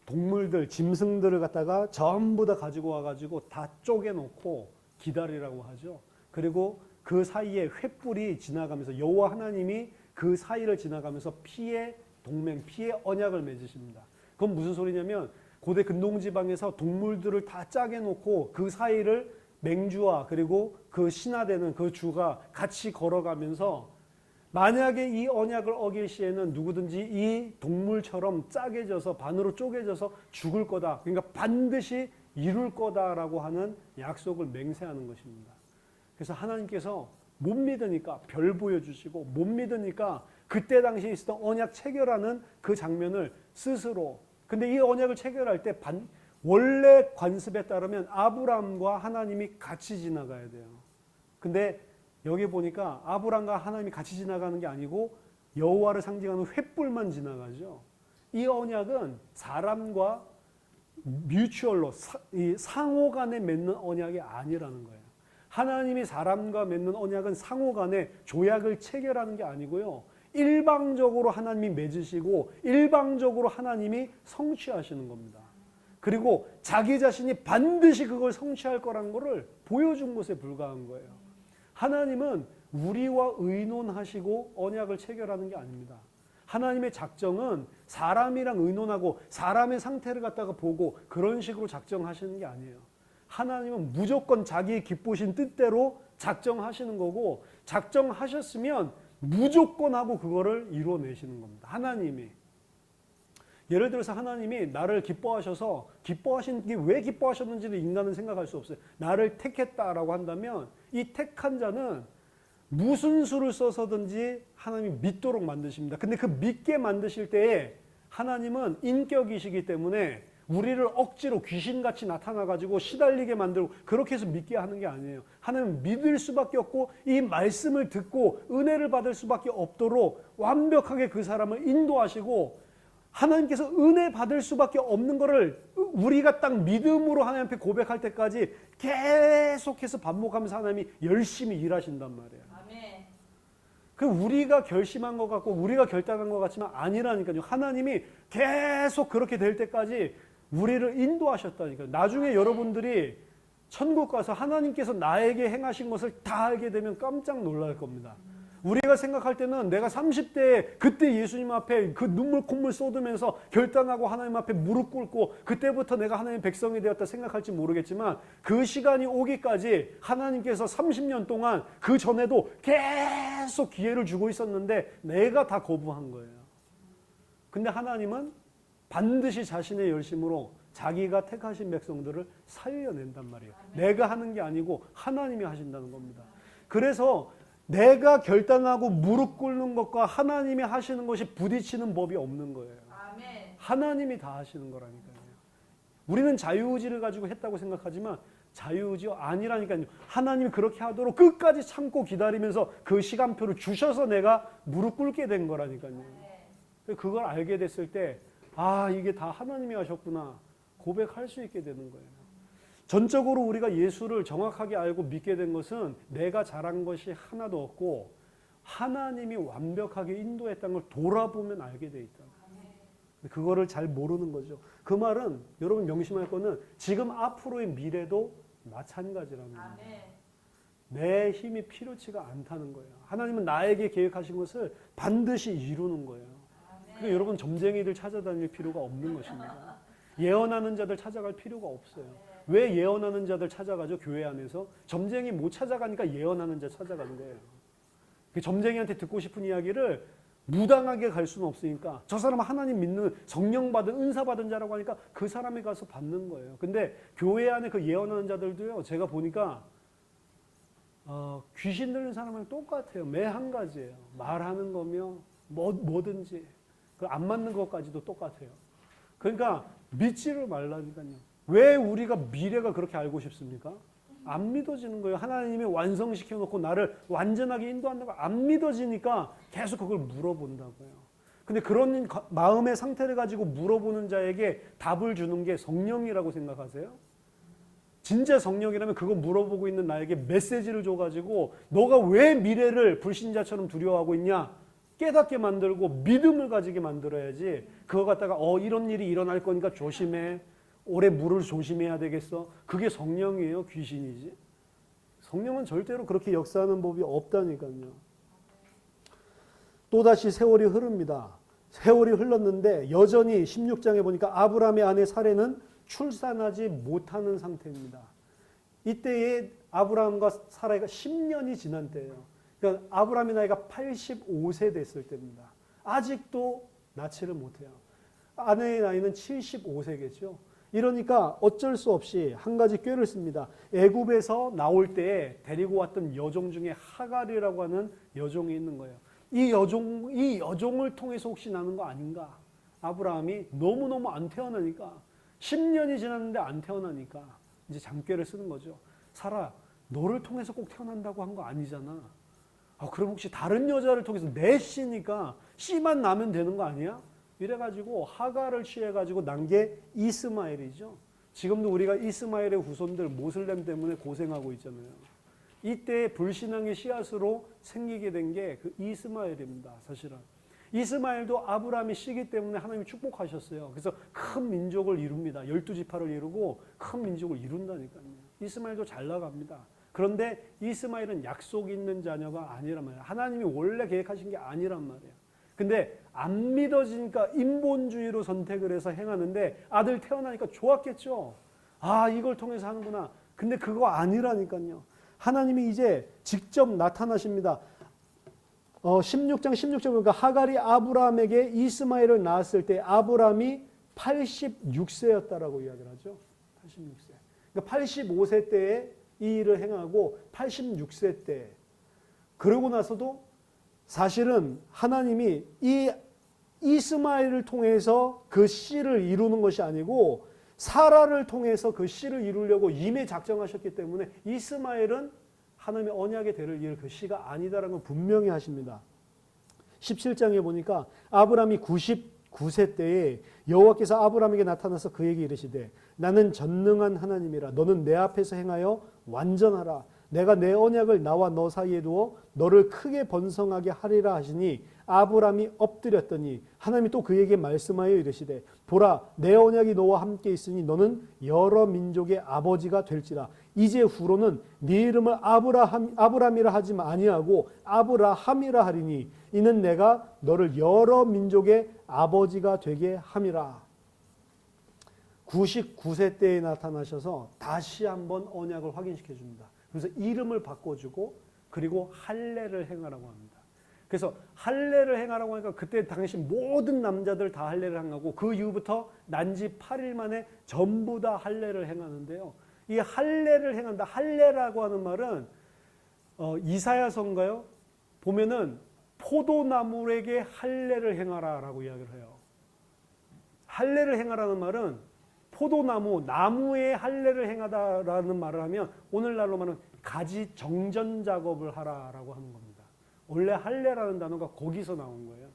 동물들, 짐승들을 갖다가 전부 다 가지고 와가지고 다 쪼개놓고 기다리라고 하죠. 그리고 그 사이에 횃불이 지나가면서 여호와 하나님이 그 사이를 지나가면서 피의 동맹, 피의 언약을 맺으십니다. 그건 무슨 소리냐면 고대 근동지방에서 동물들을 다 짜게 놓고 그 사이를 맹주와 그리고 그 신화되는 그 주가 같이 걸어가면서 만약에 이 언약을 어길 시에는 누구든지 이 동물처럼 짜게져서 반으로 쪼개져서 죽을 거다. 그러니까 반드시 이룰 거다라고 하는 약속을 맹세하는 것입니다. 그래서 하나님께서 못 믿으니까 별 보여주시고 못 믿으니까 그때 당시에 있었던 언약 체결하는 그 장면을 스스로, 근데 이 언약을 체결할 때 원래 관습에 따르면 아브라함과 하나님이 같이 지나가야 돼요. 근데 여기 보니까 아브라함과 하나님이 같이 지나가는 게 아니고 여호와를 상징하는 횃불만 지나가죠. 이 언약은 사람과 뮤추얼로 상호 간에 맺는 언약이 아니라는 거예요. 하나님이 사람과 맺는 언약은 상호 간에 조약을 체결하는 게 아니고요. 일방적으로 하나님이 맺으시고 일방적으로 하나님이 성취하시는 겁니다. 그리고 자기 자신이 반드시 그걸 성취할 거라는 것을 보여준 것에 불과한 거예요. 하나님은 우리와 의논하시고 언약을 체결하는 게 아닙니다. 하나님의 작정은 사람이랑 의논하고 사람의 상태를 갖다가 보고 그런 식으로 작정하시는 게 아니에요. 하나님은 무조건 자기 기쁘신 뜻대로 작정하시는 거고, 작정하셨으면 무조건 하고 그거를 이루어내시는 겁니다. 하나님이. 예를 들어서 하나님이 나를 기뻐하셔서, 기뻐하신 게 왜 기뻐하셨는지를 인간은 생각할 수 없어요. 나를 택했다라고 한다면 이 택한 자는 무슨 수를 써서든지 하나님이 믿도록 만드십니다. 근데 그 믿게 만드실 때에 하나님은 인격이시기 때문에 우리를 억지로 귀신같이 나타나가지고 시달리게 만들고 그렇게 해서 믿게 하는 게 아니에요. 하나님은 믿을 수밖에 없고 이 말씀을 듣고 은혜를 받을 수밖에 없도록 완벽하게 그 사람을 인도하시고, 하나님께서 은혜 받을 수밖에 없는 거를 우리가 딱 믿음으로 하나님 앞에 고백할 때까지 계속해서 반복하면서 하나님이 열심히 일하신단 말이에요. 아멘. 그 우리가 결심한 것 같고 우리가 결단한 것 같지만 아니라니까요. 하나님이 계속 그렇게 될 때까지 우리를 인도하셨다니까요. 나중에 여러분들이 천국 가서 하나님께서 나에게 행하신 것을 다 알게 되면 깜짝 놀랄 겁니다. 우리가 생각할 때는 내가 30대에 그때 예수님 앞에 그 눈물 콧물 쏟으면서 결단하고 하나님 앞에 무릎 꿇고 그때부터 내가 하나님의 백성이 되었다 생각할지 모르겠지만, 그 시간이 오기까지 하나님께서 30년 동안 그 전에도 계속 기회를 주고 있었는데 내가 다 거부한 거예요. 근데 하나님은 반드시 자신의 열심으로 자기가 택하신 백성들을 살려낸단 말이에요. 내가 하는 게 아니고 하나님이 하신다는 겁니다. 그래서 내가 결단하고 무릎 꿇는 것과 하나님이 하시는 것이 부딪히는 법이 없는 거예요. 아멘. 하나님이 다 하시는 거라니까요. 우리는 자유의지를 가지고 했다고 생각하지만 자유의지가 아니라니까요. 하나님이 그렇게 하도록 끝까지 참고 기다리면서 그 시간표를 주셔서 내가 무릎 꿇게 된 거라니까요. 그걸 알게 됐을 때, 아, 이게 다 하나님이 하셨구나 고백할 수 있게 되는 거예요. 전적으로 우리가 예수를 정확하게 알고 믿게 된 것은 내가 잘한 것이 하나도 없고 하나님이 완벽하게 인도했다는 걸 돌아보면 알게 돼 있다. 그거를 잘 모르는 거죠. 그 말은 여러분 명심할 거는 지금 앞으로의 미래도 마찬가지라는 거예요. 내 힘이 필요치가 않다는 거예요. 하나님은 나에게 계획하신 것을 반드시 이루는 거예요. 그러니까 여러분 점쟁이들 찾아다닐 필요가 없는 것입니다. 예언하는 자들 찾아갈 필요가 없어요. 왜 예언하는 자들 찾아가죠? 교회 안에서. 점쟁이 못 찾아가니까 예언하는 자 찾아가는 거예요. 점쟁이한테 듣고 싶은 이야기를 무당하게 갈 수는 없으니까 저 사람은 하나님 믿는 성령 받은 은사 받은 자라고 하니까 그 사람이 가서 받는 거예요. 근데 교회 안에 그 예언하는 자들도요. 제가 보니까 귀신 들린 사람이랑 똑같아요. 매 한 가지예요. 말하는 거며 뭐든지 그 안 맞는 것까지도 똑같아요. 그러니까 믿지를 말라니까요. 왜 우리가 미래가 그렇게 알고 싶습니까? 안 믿어지는 거예요. 하나님이 완성시켜 놓고 나를 완전하게 인도한다고 안 믿어지니까 계속 그걸 물어본다고요. 근데 그런 마음의 상태를 가지고 물어보는 자에게 답을 주는 게 성령이라고 생각하세요? 진짜 성령이라면 그거 물어보고 있는 나에게 메시지를 줘가지고 너가 왜 미래를 불신자처럼 두려워하고 있냐? 깨닫게 만들고 믿음을 가지게 만들어야지. 그거 갖다가 이런 일이 일어날 거니까 조심해. 올해 물을 조심해야 되겠어. 그게 성령이에요? 귀신이지? 성령은 절대로 그렇게 역사하는 법이 없다니까요. 또다시 세월이 흐릅니다. 세월이 흘렀는데 여전히 16장에 보니까 아브라함의 아내 사레는 출산하지 못하는 상태입니다. 이때에 아브라함과 사라가 10년이 지난 때예요. 그러니까 아브라함의 나이가 85세 됐을 때입니다. 아직도 낳지를 못해요. 아내의 나이는 75세겠죠. 이러니까 어쩔 수 없이 한 가지 꾀를 씁니다. 애굽에서 나올 때에 데리고 왔던 여종 중에 하갈이라고 하는 여종이 있는 거예요. 이 여종을 통해서 혹시 나는 거 아닌가? 아브라함이 너무너무 안 태어나니까 10년이 지났는데 안 태어나니까 이제 장꾀를 쓰는 거죠. 사라, 너를 통해서 꼭 태어난다고 한 거 아니잖아. 그럼 혹시 다른 여자를 통해서 내 씨니까 씨만 나면 되는 거 아니야? 이래가지고 하갈을 취해가지고 난 게 이스마엘이죠. 지금도 우리가 이스마엘의 후손들 모슬렘 때문에 고생하고 있잖아요. 이때 불신앙의 씨앗으로 생기게 된 게 그 이스마엘입니다. 사실은. 이스마엘도 아브라함의 씨기 때문에 하나님이 축복하셨어요. 그래서 큰 민족을 이룹니다. 12지파를 이루고 큰 민족을 이룬다니까요. 이스마엘도 잘 나갑니다. 그런데 이스마엘은 약속 있는 자녀가 아니란 말이에요. 하나님이 원래 계획하신 게 아니란 말이에요. 근데 안 믿어지니까 인본주의로 선택을 해서 행하는데 아들 태어나니까 좋았겠죠. 이걸 통해서 하는구나. 근데 그거 아니라니까요. 하나님이 이제 직접 나타나십니다. 16장 16절 보니까 하갈이 아브라함에게 이스마엘을 낳았을 때 아브라함이 86세였다라고 이야기를 하죠. 86세. 그러니까 85세 때에 이 일을 행하고 86세 때 그러고 나서도 사실은 하나님이 이 이스마엘을 통해서 그 씨를 이루는 것이 아니고 사라를 통해서 그 씨를 이루려고 이미 작정하셨기 때문에 이스마엘은 하나님의 언약의 대를 이을 그 씨가 아니다라는 걸 분명히 하십니다. 17장에 보니까 아브라함이 99세 때에 여호와께서 아브라함에게 나타나서 그에게 이르시되 나는 전능한 하나님이라 너는 내 앞에서 행하여 완전하라. 내가 내 언약을 나와 너 사이에 두어 너를 크게 번성하게 하리라 하시니 아브라함이 엎드렸더니 하나님이 또 그에게 말씀하여 이르시되 보라 내 언약이 너와 함께 있으니 너는 여러 민족의 아버지가 될지라. 이제 후로는 네 이름을 아브라함이라 하지 아니하고 아브라함이라 하리니 이는 내가 너를 여러 민족의 아버지가 되게 함이라. 99세 때에 나타나셔서 다시 한번 언약을 확인시켜 줍니다. 그래서 이름을 바꿔주고 그리고 할례를 행하라고 합니다. 그래서 할례를 행하라고 하니까 그때 당시 모든 남자들 다 할례를 행하고 그 이후부터 난지 8일 만에 전부 다 할례를 행하는데요. 이 할례를 행한다. 할례라고 하는 말은 이사야서인가요? 보면은 포도나무에게 할례를 행하라라고 이야기를 해요. 할례를 행하라는 말은 포도나무, 나무에 할례를 행하다라는 말을 하면 오늘날로 말하면 가지 정전 작업을 하라라고 하는 겁니다. 원래 할례라는 단어가 거기서 나온 거예요.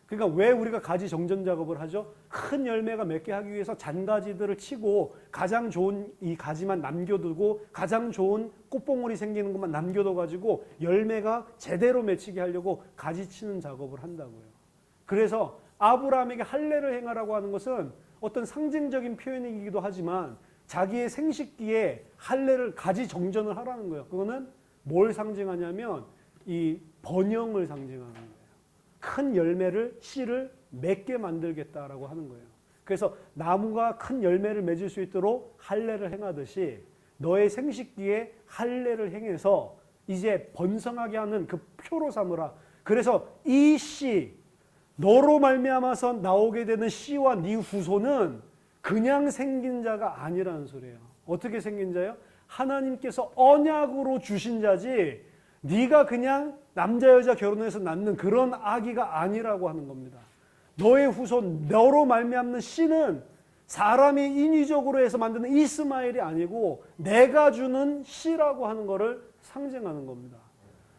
그러니까 왜 우리가 가지 정전 작업을 하죠? 큰 열매가 맺게 하기 위해서 잔가지들을 치고 가장 좋은 이 가지만 남겨두고 가장 좋은 꽃봉오리 생기는 것만 남겨둬가지고 열매가 제대로 맺히게 하려고 가지 치는 작업을 한다고요. 그래서 아브라함에게 할례를 행하라고 하는 것은 어떤 상징적인 표현이기도 하지만 자기의 생식기에 할례를 가지 정전을 하라는 거예요. 그거는 뭘 상징하냐면 이 번영을 상징하는 거예요. 큰 열매를 씨를 맺게 만들겠다라고 하는 거예요. 그래서 나무가 큰 열매를 맺을 수 있도록 할례를 행하듯이 너의 생식기에 할례를 행해서 이제 번성하게 하는 그 표로 삼으라. 그래서 이 씨, 너로 말미암아서 나오게 되는 씨와 네 후손은 그냥 생긴 자가 아니라는 소리예요. 어떻게 생긴 자예요? 하나님께서 언약으로 주신 자지 네가 그냥 남자 여자 결혼해서 낳는 그런 아기가 아니라고 하는 겁니다. 너의 후손, 너로 말미암는 씨는 사람이 인위적으로 해서 만드는 이스마엘이 아니고 내가 주는 씨라고 하는 것을 상징하는 겁니다.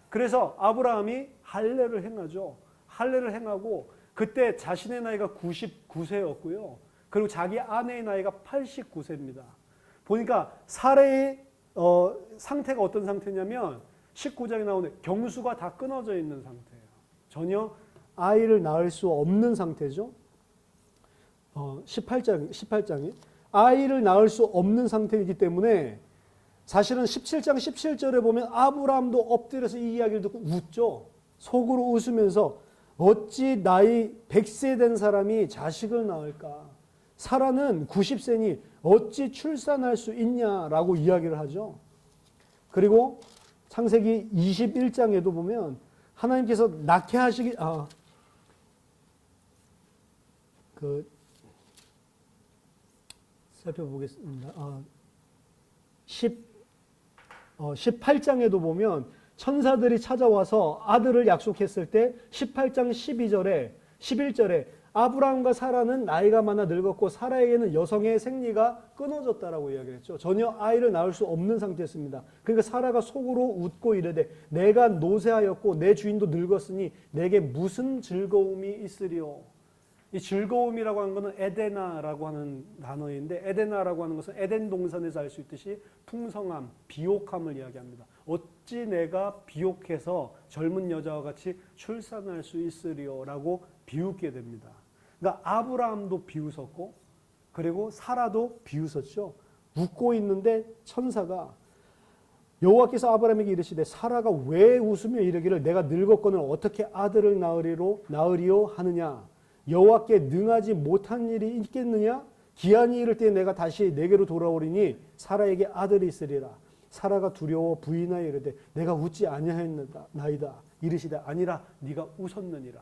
그래서 아브라함이 할례를 행하죠. 할례를 행하고 그때 자신의 나이가 99세였고요. 그리고 자기 아내의 나이가 89세입니다. 보니까 사례의 상태가 어떤 상태냐면 19장에 나오는 경수가 다 끊어져 있는 상태예요. 전혀 아이를 낳을 수 없는 상태죠. 18장에 아이를 낳을 수 없는 상태이기 때문에 사실은 17장 17절에 보면 아브라함도 엎드려서 이 이야기를 듣고 웃죠. 속으로 웃으면서 어찌 나이 100세 된 사람이 자식을 낳을까? 사라는 90세니 어찌 출산할 수 있냐라고 이야기를 하죠. 그리고 창세기 21장에도 보면 하나님께서 낳게 하시기 살펴보겠습니다. 18장에도 보면 천사들이 찾아와서 아들을 약속했을 때 18장 11절에 아브라함과 사라는 나이가 많아 늙었고 사라에게는 여성의 생리가 끊어졌다라고 이야기했죠. 전혀 아이를 낳을 수 없는 상태였습니다. 그러니까 사라가 속으로 웃고 이르되 내가 노쇠하였고 내 주인도 늙었으니 내게 무슨 즐거움이 있으리요. 이 즐거움이라고 하는 것은 에데나라고 하는 단어인데 에데나라고 하는 것은 에덴 동산에서 알 수 있듯이 풍성함, 비옥함을 이야기합니다. 어찌 내가 비옥해서 젊은 여자와 같이 출산할 수 있으리요라고 비웃게 됩니다. 그러니까 아브라함도 비웃었고 그리고 사라도 비웃었죠. 웃고 있는데 천사가 여호와께서 아브라함에게 이르시되 사라가 왜 웃으며 이르기를 내가 늙었거늘 어떻게 아들을 낳으리요 하느냐. 여호와께 능하지 못한 일이 있겠느냐? 기한이 이를 때 내가 다시 내게로 돌아오리니 사라에게 아들이 있으리라. 사라가 두려워 부인하여 이르되 내가 웃지 아니하였나이다. 이르시되 아니라 네가 웃었느니라.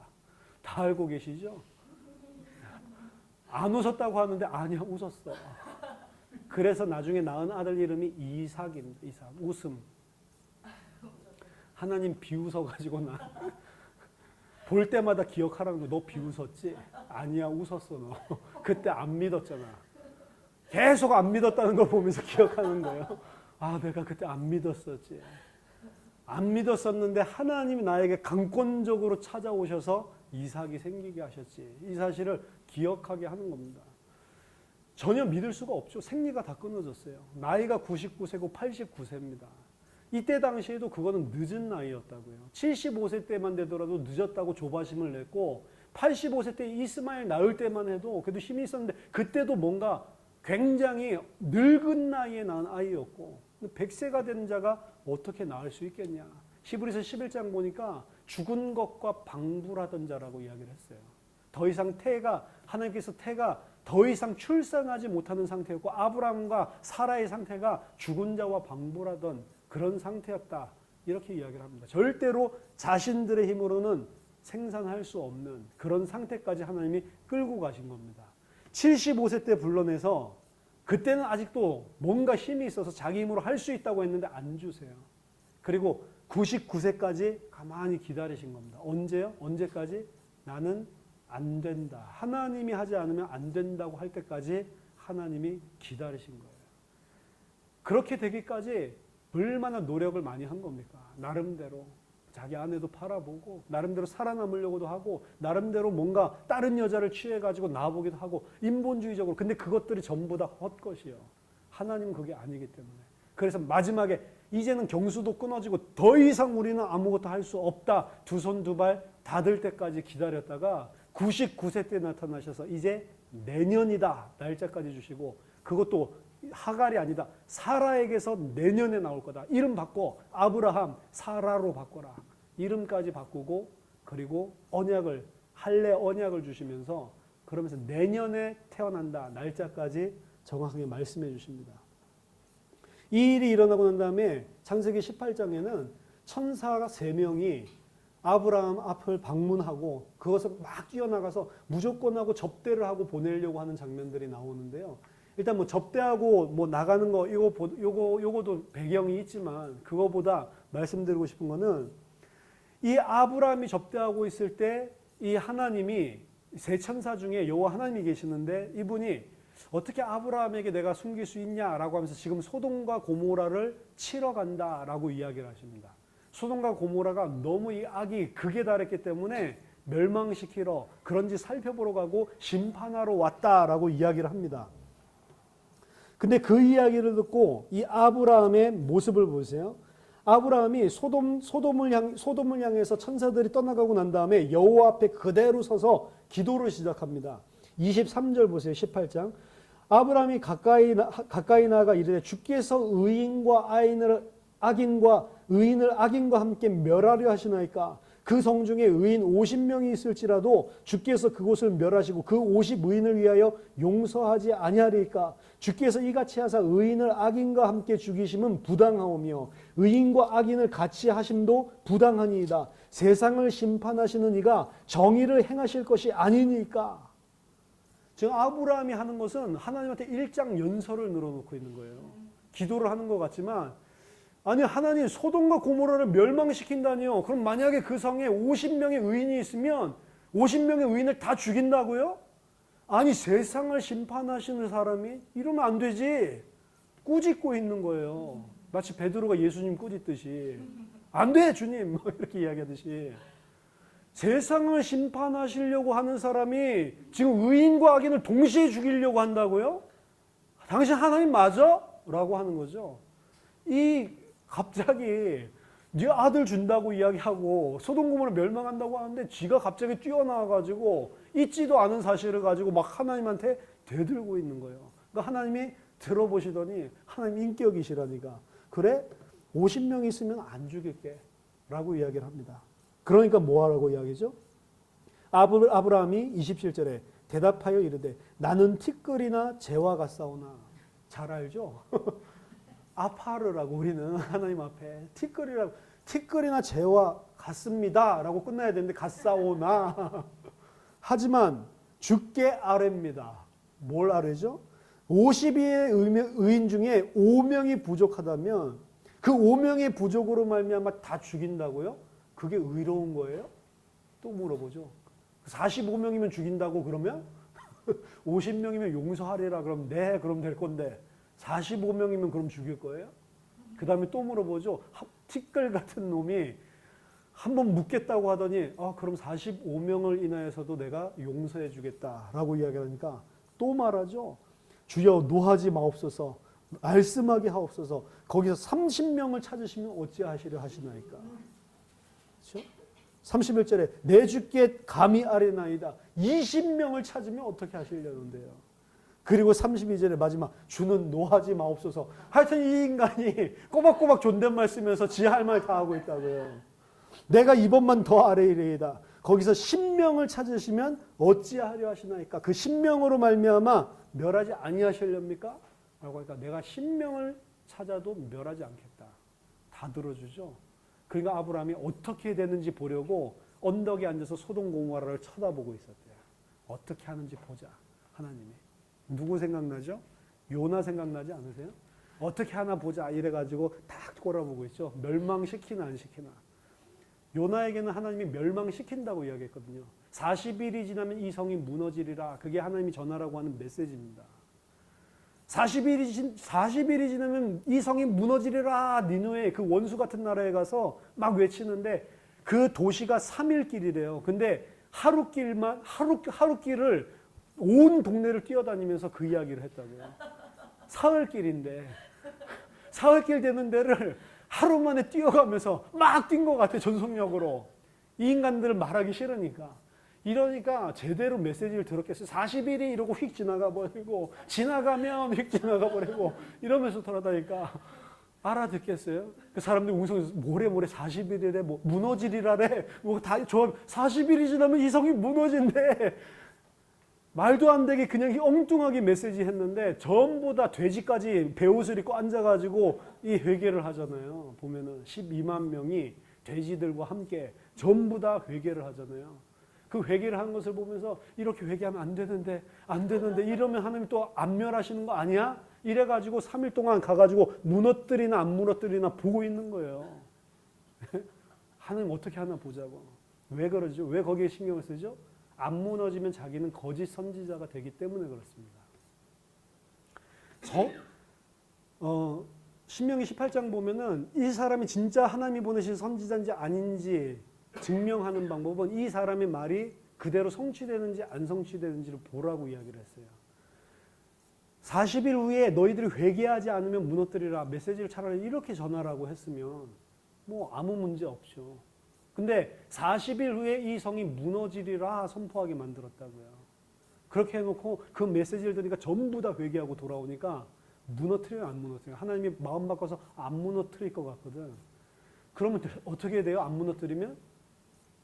다 알고 계시죠? 안 웃었다고 하는데 아니야 웃었어. 그래서 나중에 낳은 아들 이름이 이삭입니다. 이삭, 웃음. 하나님 비웃어가지고 나 볼 때마다 기억하라는 거. 너 비웃었지? 아니야 웃었어 너. 그때 안 믿었잖아. 계속 안 믿었다는 걸 보면서 기억하는 거예요. 아 내가 그때 안 믿었었지. 안 믿었었는데 하나님이 나에게 강권적으로 찾아오셔서 이삭이 생기게 하셨지. 이 사실을 기억하게 하는 겁니다. 전혀 믿을 수가 없죠. 생리가 다 끊어졌어요. 나이가 99세고 89세입니다. 이때 당시에도 그거는 늦은 나이였다고요. 75세 때만 되더라도 늦었다고 조바심을 냈고 85세 때 이스마엘 낳을 때만 해도 그래도 힘이 있었는데 그때도 뭔가 굉장히 늙은 나이에 낳은 아이였고 100세가 된 자가 어떻게 낳을 수 있겠냐. 히브리서 11장 보니까 죽은 것과 방불하던 자라고 이야기를 했어요. 더 이상 하나님께서 태가 더 이상 출산하지 못하는 상태였고 아브라함과 사라의 상태가 죽은 자와 방불하던 그런 상태였다. 이렇게 이야기를 합니다. 절대로 자신들의 힘으로는 생산할 수 없는 그런 상태까지 하나님이 끌고 가신 겁니다. 75세 때 불러내서 그때는 아직도 뭔가 힘이 있어서 자기 힘으로 할 수 있다고 했는데 안 주세요. 그리고 99세까지 가만히 기다리신 겁니다. 언제요? 언제까지? 나는 안 된다. 하나님이 하지 않으면 안 된다고 할 때까지 하나님이 기다리신 거예요. 그렇게 되기까지 얼마나 노력을 많이 한 겁니까? 나름대로 자기 아내도 팔아보고 나름대로 살아남으려고도 하고 나름대로 뭔가 다른 여자를 취해가지고 나보기도 하고 인본주의적으로. 근데 그것들이 전부 다 헛것이에요. 하나님은 그게 아니기 때문에. 그래서 마지막에 이제는 경수도 끊어지고 더 이상 우리는 아무것도 할 수 없다. 두 손 두 발 닫을 때까지 기다렸다가 99세 때 나타나셔서 이제 내년이다. 날짜까지 주시고 그것도 하갈이 아니다. 사라에게서 내년에 나올 거다. 이름 바꿔 아브라함 사라로 바꿔라. 이름까지 바꾸고 그리고 할례 언약을 주시면서 그러면서 내년에 태어난다. 날짜까지 정확하게 말씀해 주십니다. 이 일이 일어나고 난 다음에 창세기 18장에는 천사가 3명이 아브라함 앞을 방문하고 그것을 막 뛰어나가서 무조건 하고 접대를 하고 보내려고 하는 장면들이 나오는데요. 일단 뭐 접대하고 뭐 나가는 거 요거도 배경이 있지만 그거보다 말씀드리고 싶은 거는 이 아브라함이 접대하고 있을 때 이 하나님이 세 천사 중에 여호와 하나님이 계시는데 이분이 어떻게 아브라함에게 내가 숨길 수 있냐라고 하면서 지금 소돔과 고모라를 치러 간다라고 이야기를 하십니다. 소돔과 고모라가 너무 이 악이 극에 달했기 때문에 멸망시키러 그런지 살펴보러 가고 심판하러 왔다라고 이야기를 합니다. 근데 그 이야기를 듣고 이 아브라함의 모습을 보세요. 아브라함이 소돔을 향해서 천사들이 떠나가고 난 다음에 여호와 앞에 그대로 서서 기도를 시작합니다. 23절 보세요. 18장. 아브라함이 가까이 나가 이르되 주께서 의인을 악인과 함께 멸하려 하시나이까. 그 성 중에 의인 50명이 있을지라도 주께서 그곳을 멸하시고 그 50의인을 위하여 용서하지 아니하리까. 주께서 이같이 하사 의인을 악인과 함께 죽이심은 부당하오며 의인과 악인을 같이 하심도 부당하니이다. 세상을 심판하시는 이가 정의를 행하실 것이 아니니까. 지금 아브라함이 하는 것은 하나님한테 일장 연설을 늘어놓고 있는 거예요. 기도를 하는 것 같지만 아니 하나님 소돔과 고모라를 멸망시킨다니요. 그럼 만약에 그 성에 50명의 의인이 있으면 50명의 의인을 다 죽인다고요? 아니 세상을 심판하시는 사람이 이러면 안 되지. 꾸짖고 있는 거예요. 마치 베드로가 예수님 꾸짖듯이 안 돼 주님 뭐 이렇게 이야기하듯이 세상을 심판하시려고 하는 사람이 지금 의인과 악인을 동시에 죽이려고 한다고요? 당신 하나님 맞아? 라고 하는 거죠. 이 갑자기 네 아들 준다고 이야기하고 소돔 고모라 멸망한다고 하는데 지가 갑자기 뛰어나와가지고 있지도 않은 사실을 가지고 막 하나님한테 대들고 있는 거예요. 그러니까 하나님이 들어보시더니 하나님 인격이시라니까 그래 50명 있으면 안 죽일게 라고 이야기를 합니다. 그러니까 뭐하라고 이야기죠? 아브라함이 27절에 대답하여 이르되 나는 티끌이나 재와 같사오나. 잘 알죠? 아파르라고 우리는 하나님 앞에 티끌이나 재와 같습니다 라고 끝나야 되는데 같사오나. 하지만 주께 아뢰입니다. 뭘 아뢰죠? 52의 의인 중에 5명이 부족하다면 그 5명의 부족으로 말미암아 다 죽인다고요? 그게 의로운 거예요? 또 물어보죠. 45명이면 죽인다고 그러면 50명이면 용서하리라 그러면 네 그럼 될 건데 45명이면 그럼 죽일 거예요? 그 다음에 또 물어보죠. 티끌 같은 놈이 한번 묻겠다고 하더니 그럼 45명을 인하여서도 내가 용서해 주겠다라고 이야기하니까 또 말하죠. 주여 노하지 마옵소서 말씀하게 하옵소서. 거기서 30명을 찾으시면 어찌하시려 하시나이까. 그렇죠? 31절에 내 주께 감히 아뢰나이다. 20명을 찾으면 어떻게 하시려는데요. 그리고 32절에 마지막 주는 노하지 마옵소서. 하여튼 이 인간이 꼬박꼬박 존댓말 쓰면서 지 할 말 다 하고 있다고요. 내가 이번만 더 아뢰이리이다. 거기서 10명을 찾으시면 어찌하려 하시나이까. 그 10명으로 말미암아 멸하지 아니하실렵니까? 라고 하니까 내가 10명을 찾아도 멸하지 않겠다. 다 들어주죠. 그러니까 아브라함이 어떻게 되는지 보려고 언덕에 앉아서 소돔 고모라를 쳐다보고 있었대요. 어떻게 하는지 보자. 하나님이. 누구 생각나죠? 요나 생각나지 않으세요? 어떻게 하나 보자 이래가지고 딱 꼬라보고 있죠. 멸망시키나 안 시키나. 요나에게는 하나님이 멸망시킨다고 이야기했거든요. 40일이 지나면 이 성이 무너지리라. 그게 하나님이 전하라고 하는 메시지입니다. 40일이 지나면 이 성이 무너지리라. 니누에 그 원수 같은 나라에 가서 막 외치는데 그 도시가 3일 길이래요. 근데 하루길을 온 동네를 뛰어다니면서 그 이야기를 했다고요. 사흘길인데 사흘길 되는 데를 하루 만에 뛰어가면서 막 뛴 것 같아. 전속력으로. 이 인간들을 말하기 싫으니까. 이러니까 제대로 메시지를 들었겠어요. 40일이 이러고 휙 지나가 버리고 지나가면 휙 지나가 버리고 이러면서 돌아다니까 알아듣겠어요? 그 사람들이 웅성해서 모레 40일이래 뭐 무너지리라래 뭐 다 저 40일이 지나면 이 성이 무너진대. 말도 안 되게 그냥 엉뚱하게 메시지 했는데 전부 다 돼지까지 베옷을 입고 앉아가지고 이 회개를 하잖아요. 보면은 12만 명이 돼지들과 함께 전부 다 회개를 하잖아요. 그 회개를 하는 것을 보면서 이렇게 회개하면 안 되는데 이러면 하나님 또 안 멸하시는 거 아니야? 이래가지고 3일 동안 가가지고 무너뜨리나 안 무너뜨리나 보고 있는 거예요. 하나님 어떻게 하나 보자고. 왜 그러죠? 왜 거기에 신경을 쓰죠? 안 무너지면 자기는 거짓 선지자가 되기 때문에 그렇습니다. 신명기 18장 보면은 이 사람이 진짜 하나님이 보내신 선지자인지 아닌지 증명하는 방법은 이 사람의 말이 그대로 성취되는지 안 성취되는지를 보라고 이야기를 했어요. 40일 후에 너희들이 회개하지 않으면 무너뜨리라. 메시지를 차라리 이렇게 전하라고 했으면 뭐 아무 문제 없죠. 근데 40일 후에 이 성이 무너지리라 선포하게 만들었다고요. 그렇게 해놓고 그 메시지를 들으니까 전부 다 회개하고 돌아오니까 무너뜨려요, 안 무너뜨려요? 하나님이 마음 바꿔서 안 무너뜨릴 것 같거든. 그러면 어떻게 돼요? 안 무너뜨리면?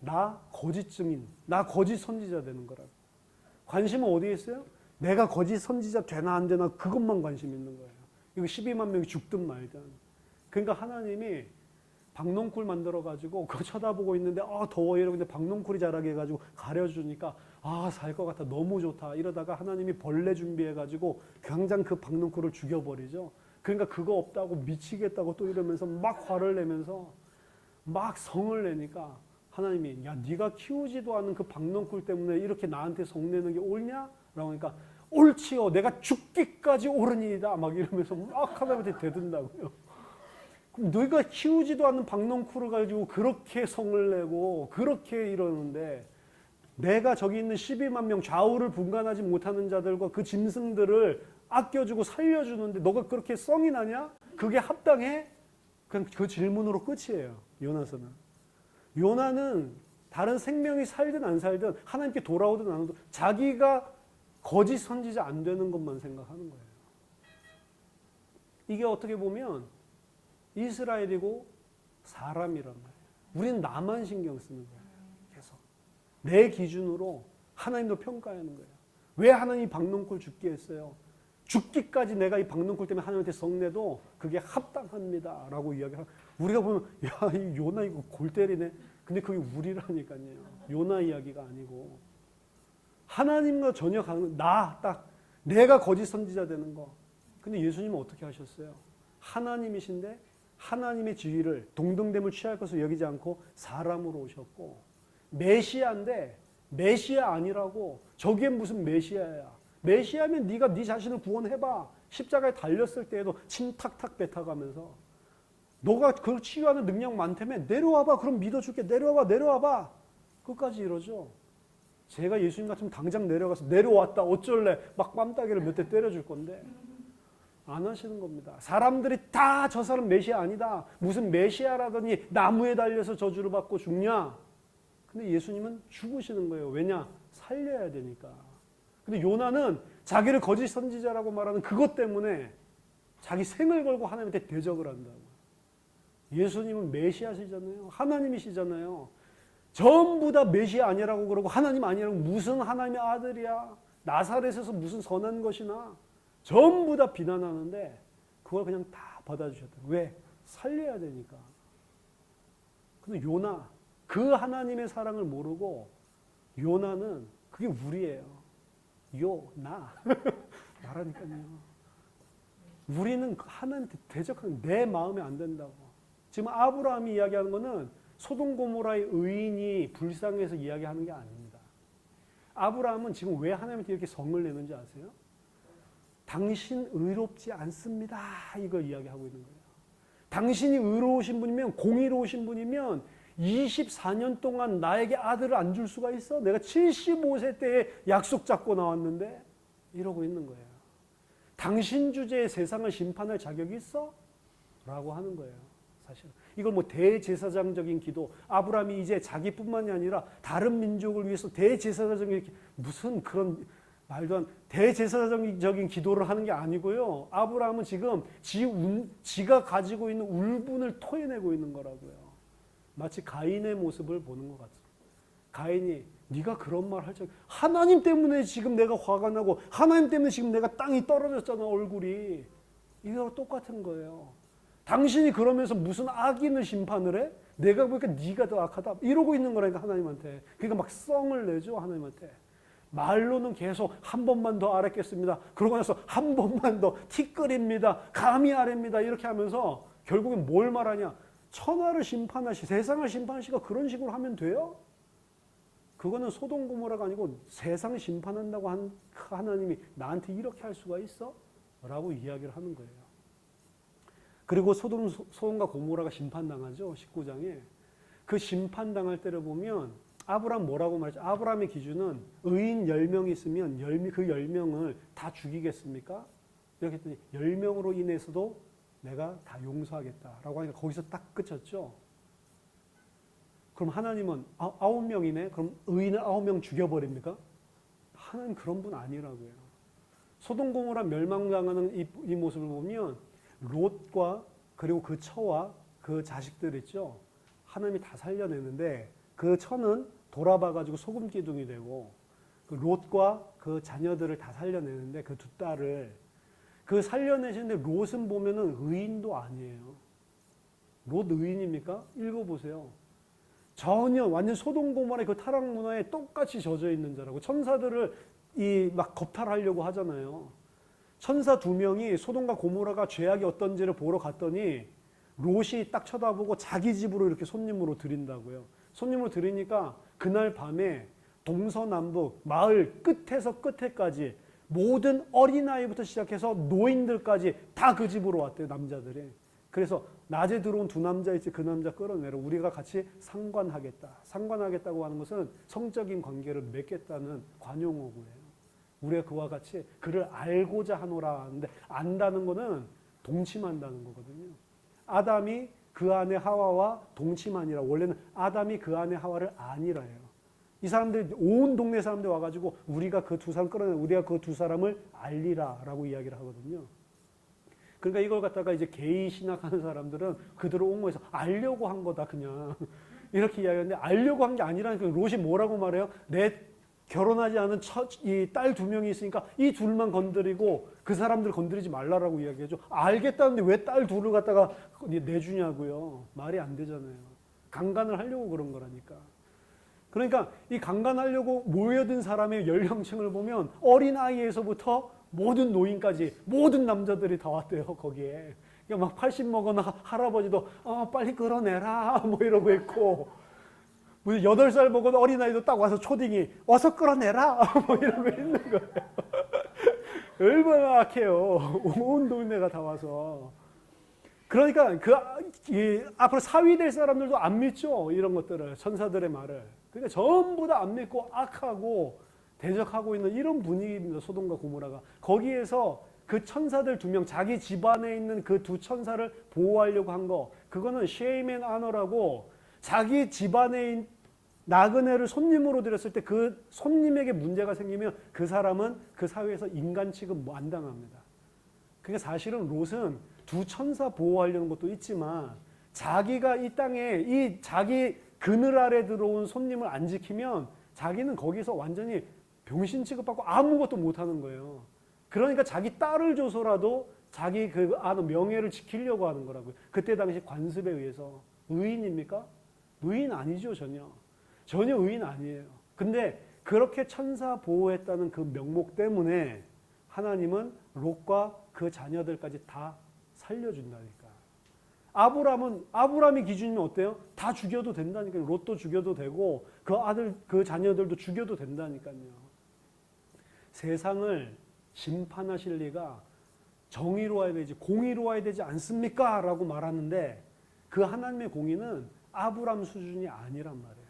나 거짓 증인, 나 거짓 선지자 되는 거라고. 관심은 어디에 있어요? 내가 거짓 선지자 되나 안 되나 그것만 관심 있는 거예요. 이거 12만 명이 죽든 말든. 그러니까 하나님이 박농쿨 만들어가지고 그거 쳐다보고 있는데 더워 이러는데 박농쿨이 자라게 해가지고 가려주니까 살 것 같아 너무 좋다 이러다가 하나님이 벌레 준비해가지고 당장 그 박농쿨을 죽여버리죠. 그러니까 그거 없다고 미치겠다고 또 이러면서 막 화를 내면서 막 성을 내니까 하나님이 야 네가 키우지도 않은 그 박농쿨 때문에 이렇게 나한테 성내는 게 옳냐? 라고 하니까 옳지요 내가 죽기까지 옳으니이다 막 이러면서 막 하나님한테 대든다고요. 그럼 너희가 키우지도 않는 박농쿨을 가지고 그렇게 성을 내고 그렇게 이러는데 내가 저기 있는 12만 명 좌우를 분간하지 못하는 자들과 그 짐승들을 아껴주고 살려주는데 너가 그렇게 성이 나냐? 그게 합당해? 그냥 그 질문으로 끝이에요. 요나서는. 요나는 다른 생명이 살든 안 살든 하나님께 돌아오든 안 오든 자기가 거짓 선지자 안 되는 것만 생각하는 거예요. 이게 어떻게 보면 이스라엘이고 사람이란 말이에요. 우리는 나만 신경 쓰는 거예요. 계속. 내 기준으로 하나님도 평가하는 거예요. 왜 하나님이 박농쿨 죽게 했어요? 죽기까지 내가 이 박농쿨 때문에 하나님한테 성내도 그게 합당합니다. 라고 이야기하고 우리가 보면 야, 이 요나 이거 골 때리네. 근데 그게 우리라니까요. 요나 이야기가 아니고 하나님과 전혀 딱 내가 거짓 선지자 되는 거. 근데 예수님은 어떻게 하셨어요? 하나님이신데 하나님의 지위를 동등됨을 취할 것을 여기지 않고 사람으로 오셨고 메시아인데 메시아 아니라고 저게 무슨 메시아야. 메시아면 네가 네 자신을 구원해봐. 십자가에 달렸을 때에도 침 탁탁 뱉어가면서 너가 그걸 치유하는 능력 많다며 내려와봐. 그럼 믿어줄게. 내려와봐. 끝까지 이러죠. 제가 예수님 같으면 당장 내려가서 내려왔다 어쩔래 막 뺨따기를 몇 대 때려줄 건데 안 하시는 겁니다. 사람들이 다 저 사람 메시아 아니다. 무슨 메시아라더니 나무에 달려서 저주를 받고 죽냐. 근데 예수님은 죽으시는 거예요. 왜냐? 살려야 되니까. 근데 요나는 자기를 거짓 선지자라고 말하는 그것 때문에 자기 생을 걸고 하나님한테 대적을 한다고. 예수님은 메시아시잖아요. 하나님이시잖아요. 전부 다 메시아 아니라고 그러고 하나님 아니라고 무슨 하나님의 아들이야. 나사렛에서 무슨 선한 것이나 전부 다 비난하는데 그걸 그냥 다 받아주셨다. 왜? 살려야 되니까. 근데 요나 그 하나님의 사랑을 모르고 요나는 그게 우리예요. 나 나라니까요. 우리는 하나님한테 대적하는 내 마음에 안 된다고. 지금 아브라함이 이야기하는 거는 소돔 고모라의 의인이 불쌍해서 이야기하는 게 아닙니다. 아브라함은 지금 왜 하나님한테 이렇게 성을 내는지 아세요? 당신 의롭지 않습니다. 이걸 이야기하고 있는 거예요. 당신이 의로우신 분이면 공의로우신 분이면 24년 동안 나에게 아들을 안 줄 수가 있어? 내가 75세 때에 약속 잡고 나왔는데 이러고 있는 거예요. 당신 주제에 세상을 심판할 자격이 있어? 라고 하는 거예요. 사실 이걸 뭐 대제사장적인 기도 아브라함이 이제 자기뿐만이 아니라 다른 민족을 위해서 대제사장적인 무슨 그런 말도 안 대제사장적인 기도를 하는 게 아니고요. 아브라함은 지금 지가 가지고 있는 울분을 토해내고 있는 거라고요. 마치 가인의 모습을 보는 것 같습니다. 가인이 네가 그런 말 할 적, 하나님 때문에 지금 내가 화가 나고 하나님 때문에 지금 내가 땅이 떨어졌잖아, 얼굴이. 이거 똑같은 거예요. 당신이 그러면서 무슨 악인을 심판을 해? 내가 보니까 네가 더 악하다 이러고 있는 거라니까, 하나님한테. 그러니까 막 성을 내죠, 하나님한테. 말로는 계속 한 번만 더 알았겠습니다. 그러고 나서 한 번만 더 티끌입니다. 감히 아랍니다. 이렇게 하면서 결국엔 뭘 말하냐? 천하를 심판하시, 세상을 심판하시가 그런 식으로 하면 돼요? 그거는 소돔 고모라가 아니고 세상 심판한다고 한 하나님이 나한테 이렇게 할 수가 있어? 라고 이야기를 하는 거예요. 그리고 소돔과 고모라가 심판당하죠. 19장에. 그 심판당할 때를 보면 아브라함 뭐라고 말했죠? 아브라함의 기준은 의인 10명이 있으면 그 10명을 다 죽이겠습니까? 이렇게 했더니 10명으로 인해서도 내가 다 용서하겠다라고 하니까 거기서 딱 끝쳤죠. 그럼 하나님은 9명이네? 그럼 의인을 9명 죽여버립니까? 하나님 그런 분 아니라고요. 소돔 고모라 멸망당하는 이 모습을 보면 롯과 그리고 그 처와 그 자식들 있죠. 하나님이 다 살려내는데 그 처는 돌아봐가지고 소금 기둥이 되고 그 롯과 그 자녀들을 다 살려내는데 그 두 딸을 그 살려내시는데 롯은 보면은 의인도 아니에요. 롯 의인입니까? 읽어보세요. 전혀 완전 소돔 고모라의 그 타락 문화에 똑같이 젖어 있는 자라고. 천사들을 막 겁탈하려고 하잖아요. 천사 2명이 소돔과 고모라가 죄악이 어떤지를 보러 갔더니 롯이 딱 쳐다보고 자기 집으로 이렇게 손님으로 들인다고요. 손님으로 들이니까 그날 밤에 동서남북 마을 끝에서 끝에까지 모든 어린아이부터 시작해서 노인들까지 다 그 집으로 왔대요, 남자들이. 그래서 낮에 들어온 2 남자 있지, 그 남자 끌어내려 우리가 같이 상관하겠다. 상관하겠다고 하는 것은 성적인 관계를 맺겠다는 관용어구예요. 우리가 그와 같이 그를 알고자 하노라 하는데, 안다는 거는 동침한다는 거거든요. 아담이 그 안에 하와와 동침하니라. 원래는 아담이 그 안에 하와를 아니라예요. 이 사람들이 온 동네 사람들 와가지고 우리가 그 2 사람 끌어내, 우리가 그 2 사람을 알리라라고 이야기를 하거든요. 그러니까 이걸 갖다가 이제 게이 신학하는 사람들은 그들을 옹호해서 알려고 한 거다, 그냥. 이렇게 이야기하는데, 알려고 한 게 아니라니까. 롯이 뭐라고 말해요? 내 결혼하지 않은 이 딸 2명이 있으니까 이 둘만 건드리고 그 사람들 건드리지 말라라고 이야기하죠. 알겠다는데 왜 딸 2를 갖다가 내주냐고요. 말이 안 되잖아요. 강간을 하려고 그런 거라니까. 그러니까 이 강간하려고 모여든 사람의 연령층을 보면 어린아이에서부터 모든 노인까지 모든 남자들이 다 왔대요, 거기에. 그러니까 막 80 먹은 할아버지도 빨리 끌어내라 뭐 이러고 있고, 무슨 8살 먹은 어린아이도 딱 와서 초딩이 와서 끌어내라 뭐 이러고 있는 거예요. 얼마나 악해요. 온 동네가 다 와서. 그러니까 앞으로 사위 될 사람들도 안 믿죠, 이런 것들을, 천사들의 말을. 그러니까 전부 다 안 믿고 악하고 대적하고 있는 이런 분위기입니다, 소돔과 고모라가. 거기에서 그 천사들 2명, 자기 집안에 있는 그 2 천사를 보호하려고 한 거, 그거는 shame and honor라고, 자기 집안에 나그네를 손님으로 들였을 때 그 손님에게 문제가 생기면 그 사람은 그 사회에서 인간 취급 안 당합니다. 그러니까 사실은 롯은 2 천사 보호하려는 것도 있지만, 자기가 이 땅에 이 자기 그늘 아래 들어온 손님을 안 지키면 자기는 거기서 완전히 병신 취급받고 아무것도 못하는 거예요. 그러니까 자기 딸을 줘서라도 자기 그 명예를 지키려고 하는 거라고요. 그때 당시 관습에 의해서. 의인입니까? 의인 아니죠, 전혀. 전혀 의인 아니에요. 근데 그렇게 천사 보호했다는 그 명목 때문에 하나님은 롯과 그 자녀들까지 다 살려준다니까. 아브라함이 기준이면 어때요? 다 죽여도 된다니까요. 롯도 죽여도 되고 그 아들, 그 자녀들도 죽여도 된다니까요. 세상을 심판하실 리가 정의로워야 되지, 공의로워야 되지 않습니까? 라고 말하는데, 그 하나님의 공의는 아브라함 수준이 아니란 말이에요.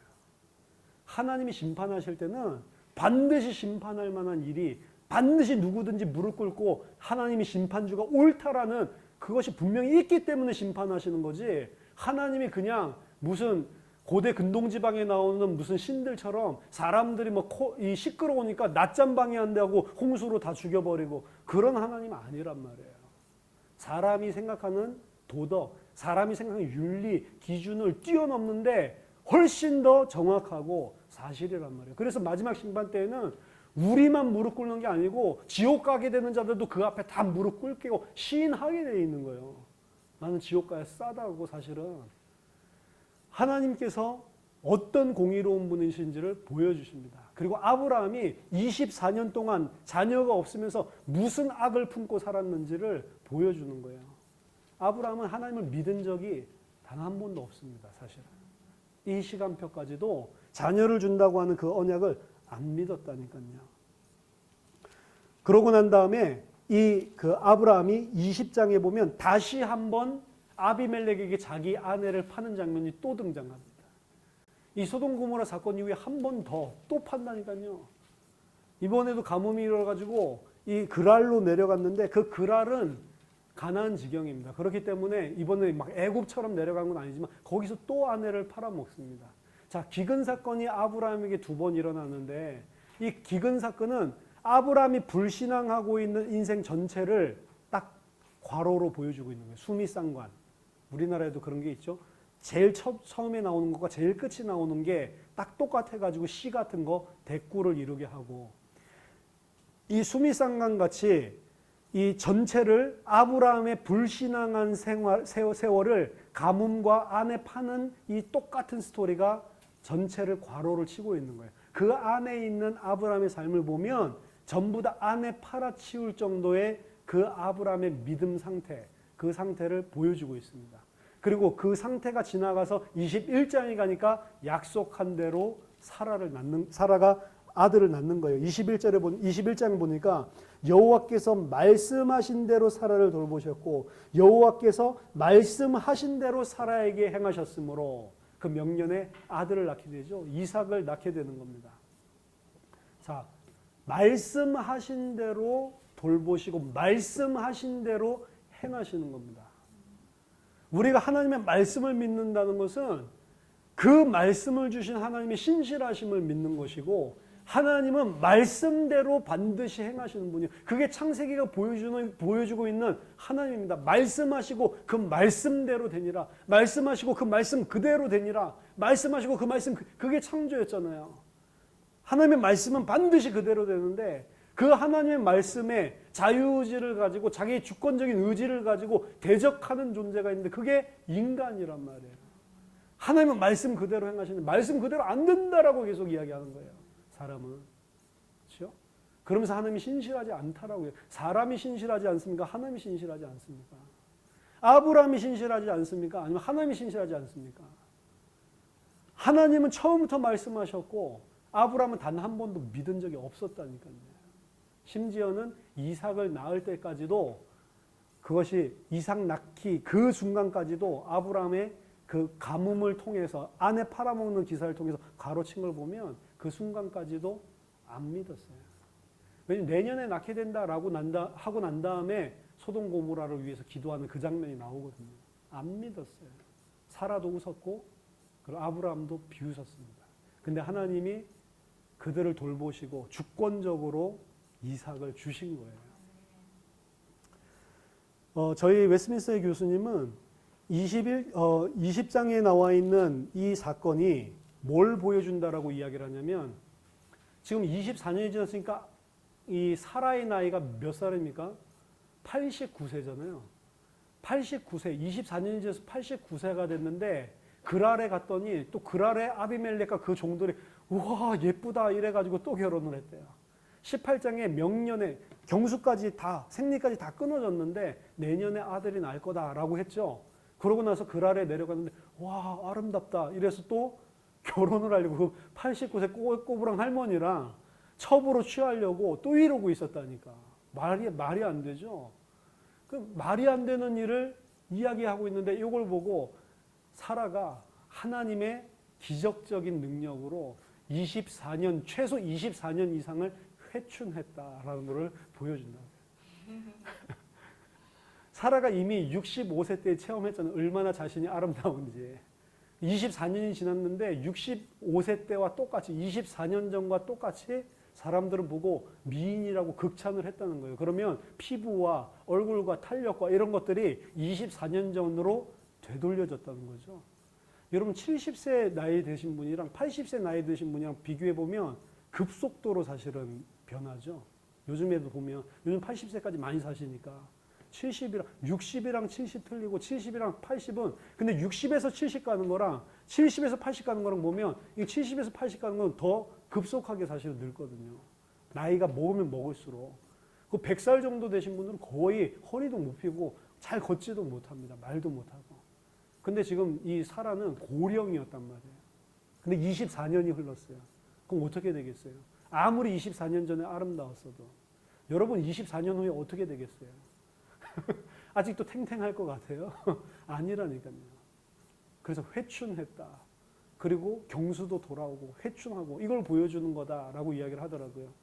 하나님이 심판하실 때는 반드시 심판할 만한 일이, 반드시 누구든지 무릎 꿇고 하나님이 심판주가 옳다라는 그것이 분명히 있기 때문에 심판하시는 거지, 하나님이 그냥 무슨 고대 근동지방에 나오는 무슨 신들처럼 사람들이 이 시끄러우니까 낮잠 방해한다고 홍수로 다 죽여버리고 그런 하나님 아니란 말이에요. 사람이 생각하는 도덕, 사람이 생각하는 윤리, 기준을 뛰어넘는데 훨씬 더 정확하고 사실이란 말이에요. 그래서 마지막 심판 때에는 우리만 무릎 꿇는 게 아니고 지옥 가게 되는 자들도 그 앞에 다 무릎 꿇고 시인하게 돼 있는 거예요. 나는 지옥 가야 싸다고. 사실은 하나님께서 어떤 공의로운 분이신지를 보여주십니다. 그리고 아브라함이 24년 동안 자녀가 없으면서 무슨 악을 품고 살았는지를 보여주는 거예요. 아브라함은 하나님을 믿은 적이 단 한 번도 없습니다. 사실은 이 시간표까지도 자녀를 준다고 하는 그 언약을 안 믿었다니까요. 그러고 난 다음에 이 그 아브라함이 20장에 보면 다시 한번 아비멜렉에게 자기 아내를 파는 장면이 또 등장합니다. 이 소돔 고모라 사건 이후에 한 번 더 또 판다니까요. 이번에도 가뭄이 일어가지고 이 그랄로 내려갔는데 그 그랄은 가나안 지경입니다. 그렇기 때문에 이번에 막 애굽처럼 내려간 건 아니지만 거기서 또 아내를 팔아먹습니다. 자, 기근 사건이 아브라함에게 두 번 일어나는데 이 기근 사건은 아브라함이 불신앙하고 있는 인생 전체를 딱 과로로 보여주고 있는 거예요. 수미상관. 우리나라에도 그런 게 있죠. 제일 처음에 나오는 것과 제일 끝이 나오는 게 딱 똑같아가지고 시 같은 거 대꾸를 이루게 하고, 이 수미상관 같이 이 전체를 아브라함의 불신앙한 세월을 가뭄과 아내 파는 이 똑같은 스토리가 전체를 과로를 치고 있는 거예요. 그 안에 있는 아브라함의 삶을 보면 전부 다 아내 팔아치울 정도의 그 아브라함의 믿음 상태, 그 상태를 보여주고 있습니다. 그리고 그 상태가 지나가서 21장에 가니까 약속한 대로 사라가 아들을 낳는 거예요. 21장에 보니까 여호와께서 말씀하신 대로 사라를 돌보셨고 여호와께서 말씀하신 대로 사라에게 행하셨으므로 그 명년에 아들을 낳게 되죠. 이삭을 낳게 되는 겁니다. 자, 말씀하신 대로 돌보시고 말씀하신 대로 행하시는 겁니다. 우리가 하나님의 말씀을 믿는다는 것은 그 말씀을 주신 하나님의 신실하심을 믿는 것이고, 하나님은 말씀대로 반드시 행하시는 분이에요. 그게 창세기가 보여주고 있는 하나님입니다. 말씀하시고 그 말씀대로 되니라. 말씀하시고 그 말씀 그대로 되니라. 말씀하시고 그 말씀, 그게 창조였잖아요. 하나님의 말씀은 반드시 그대로 되는데 그 하나님의 말씀에 자유의지를 가지고 자기의 주권적인 의지를 가지고 대적하는 존재가 있는데 그게 인간이란 말이에요. 하나님은 말씀 그대로 행하시는데 말씀 그대로 안 된다라고 계속 이야기하는 거예요. 사람은. 그렇죠? 그러면서 하나님이 신실하지 않다라고요. 사람이 신실하지 않습니까? 하나님이 신실하지 않습니까? 아브라함이 신실하지 않습니까? 아니면 하나님이 신실하지 않습니까? 하나님은 처음부터 말씀하셨고 아브라함은 단 한 번도 믿은 적이 없었다니까요. 심지어는 이삭을 낳을 때까지도, 그것이 이삭 낳기 그 순간까지도 아브라함의 그 가뭄을 통해서 아내 팔아먹는 기사를 통해서 가로친 걸 보면 그 순간까지도 안 믿었어요. 왜냐하면 내년에 낳게 된다라고 하고 난 다음에 소돔 고모라를 위해서 기도하는 그 장면이 나오거든요. 안 믿었어요. 사라도 웃었고 그리고 아브라함도 비웃었습니다. 근데 하나님이 그들을 돌보시고 주권적으로 이삭을 주신 거예요. 저희 웨스민스터 교수님은 20장에 나와 있는 이 사건이 뭘 보여준다라고 이야기를 하냐면, 지금 24년이 지났으니까 이 사라의 나이가 몇 살입니까? 89세잖아요. 89세, 24년이 지나서 89세가 됐는데 그랄에 갔더니 또 그랄의 아비멜렉과 그 종들이 우와 예쁘다 이래가지고 또 결혼을 했대요. 18장에 명년에 경수까지 다, 생리까지 다 끊어졌는데 내년에 아들이 날 거다라고 했죠. 그러고 나서 그랄에 내려갔는데 와 아름답다 이래서 또 결혼을 하려고 89세 꼬부랑 할머니랑 첩으로 취하려고 또 이러고 있었다니까. 말이 안 되죠. 그 말이 안 되는 일을 이야기하고 있는데 이걸 보고 사라가 하나님의 기적적인 능력으로 24년, 최소 24년 이상을 회춘했다라는 것을 보여준다. 사라가 이미 65세 때 체험했잖아요. 얼마나 자신이 아름다운지. 24년이 지났는데 65세 때와 똑같이 24년 전과 똑같이 사람들은 보고 미인이라고 극찬을 했다는 거예요. 그러면 피부와 얼굴과 탄력과 이런 것들이 24년 전으로 되돌려졌다는 거죠. 여러분 70세 나이 되신 분이랑 80세 나이 되신 분이랑 비교해 보면 급속도로 사실은 변하죠. 요즘에도 보면 요즘 80세까지 많이 사시니까 70이랑 60이랑 70 틀리고 70이랑 80은 근데 60에서 70 가는 거랑 70에서 80 가는 거랑 보면 이 70에서 80 가는 건 더 급속하게 사실은 늙거든요. 나이가 먹으면 먹을수록 그 100살 정도 되신 분들은 거의 허리도 못 펴고 잘 걷지도 못합니다. 말도 못하고. 근데 지금 이 사라는 고령이었단 말이에요. 근데 24년이 흘렀어요. 그럼 어떻게 되겠어요? 아무리 24년 전에 아름다웠어도 여러분 24년 후에 어떻게 되겠어요? 아직도 탱탱할 것 같아요? 아니라니까요. 그래서 회춘했다. 그리고 경수도 돌아오고 회춘하고 이걸 보여주는 거다라고 이야기를 하더라고요.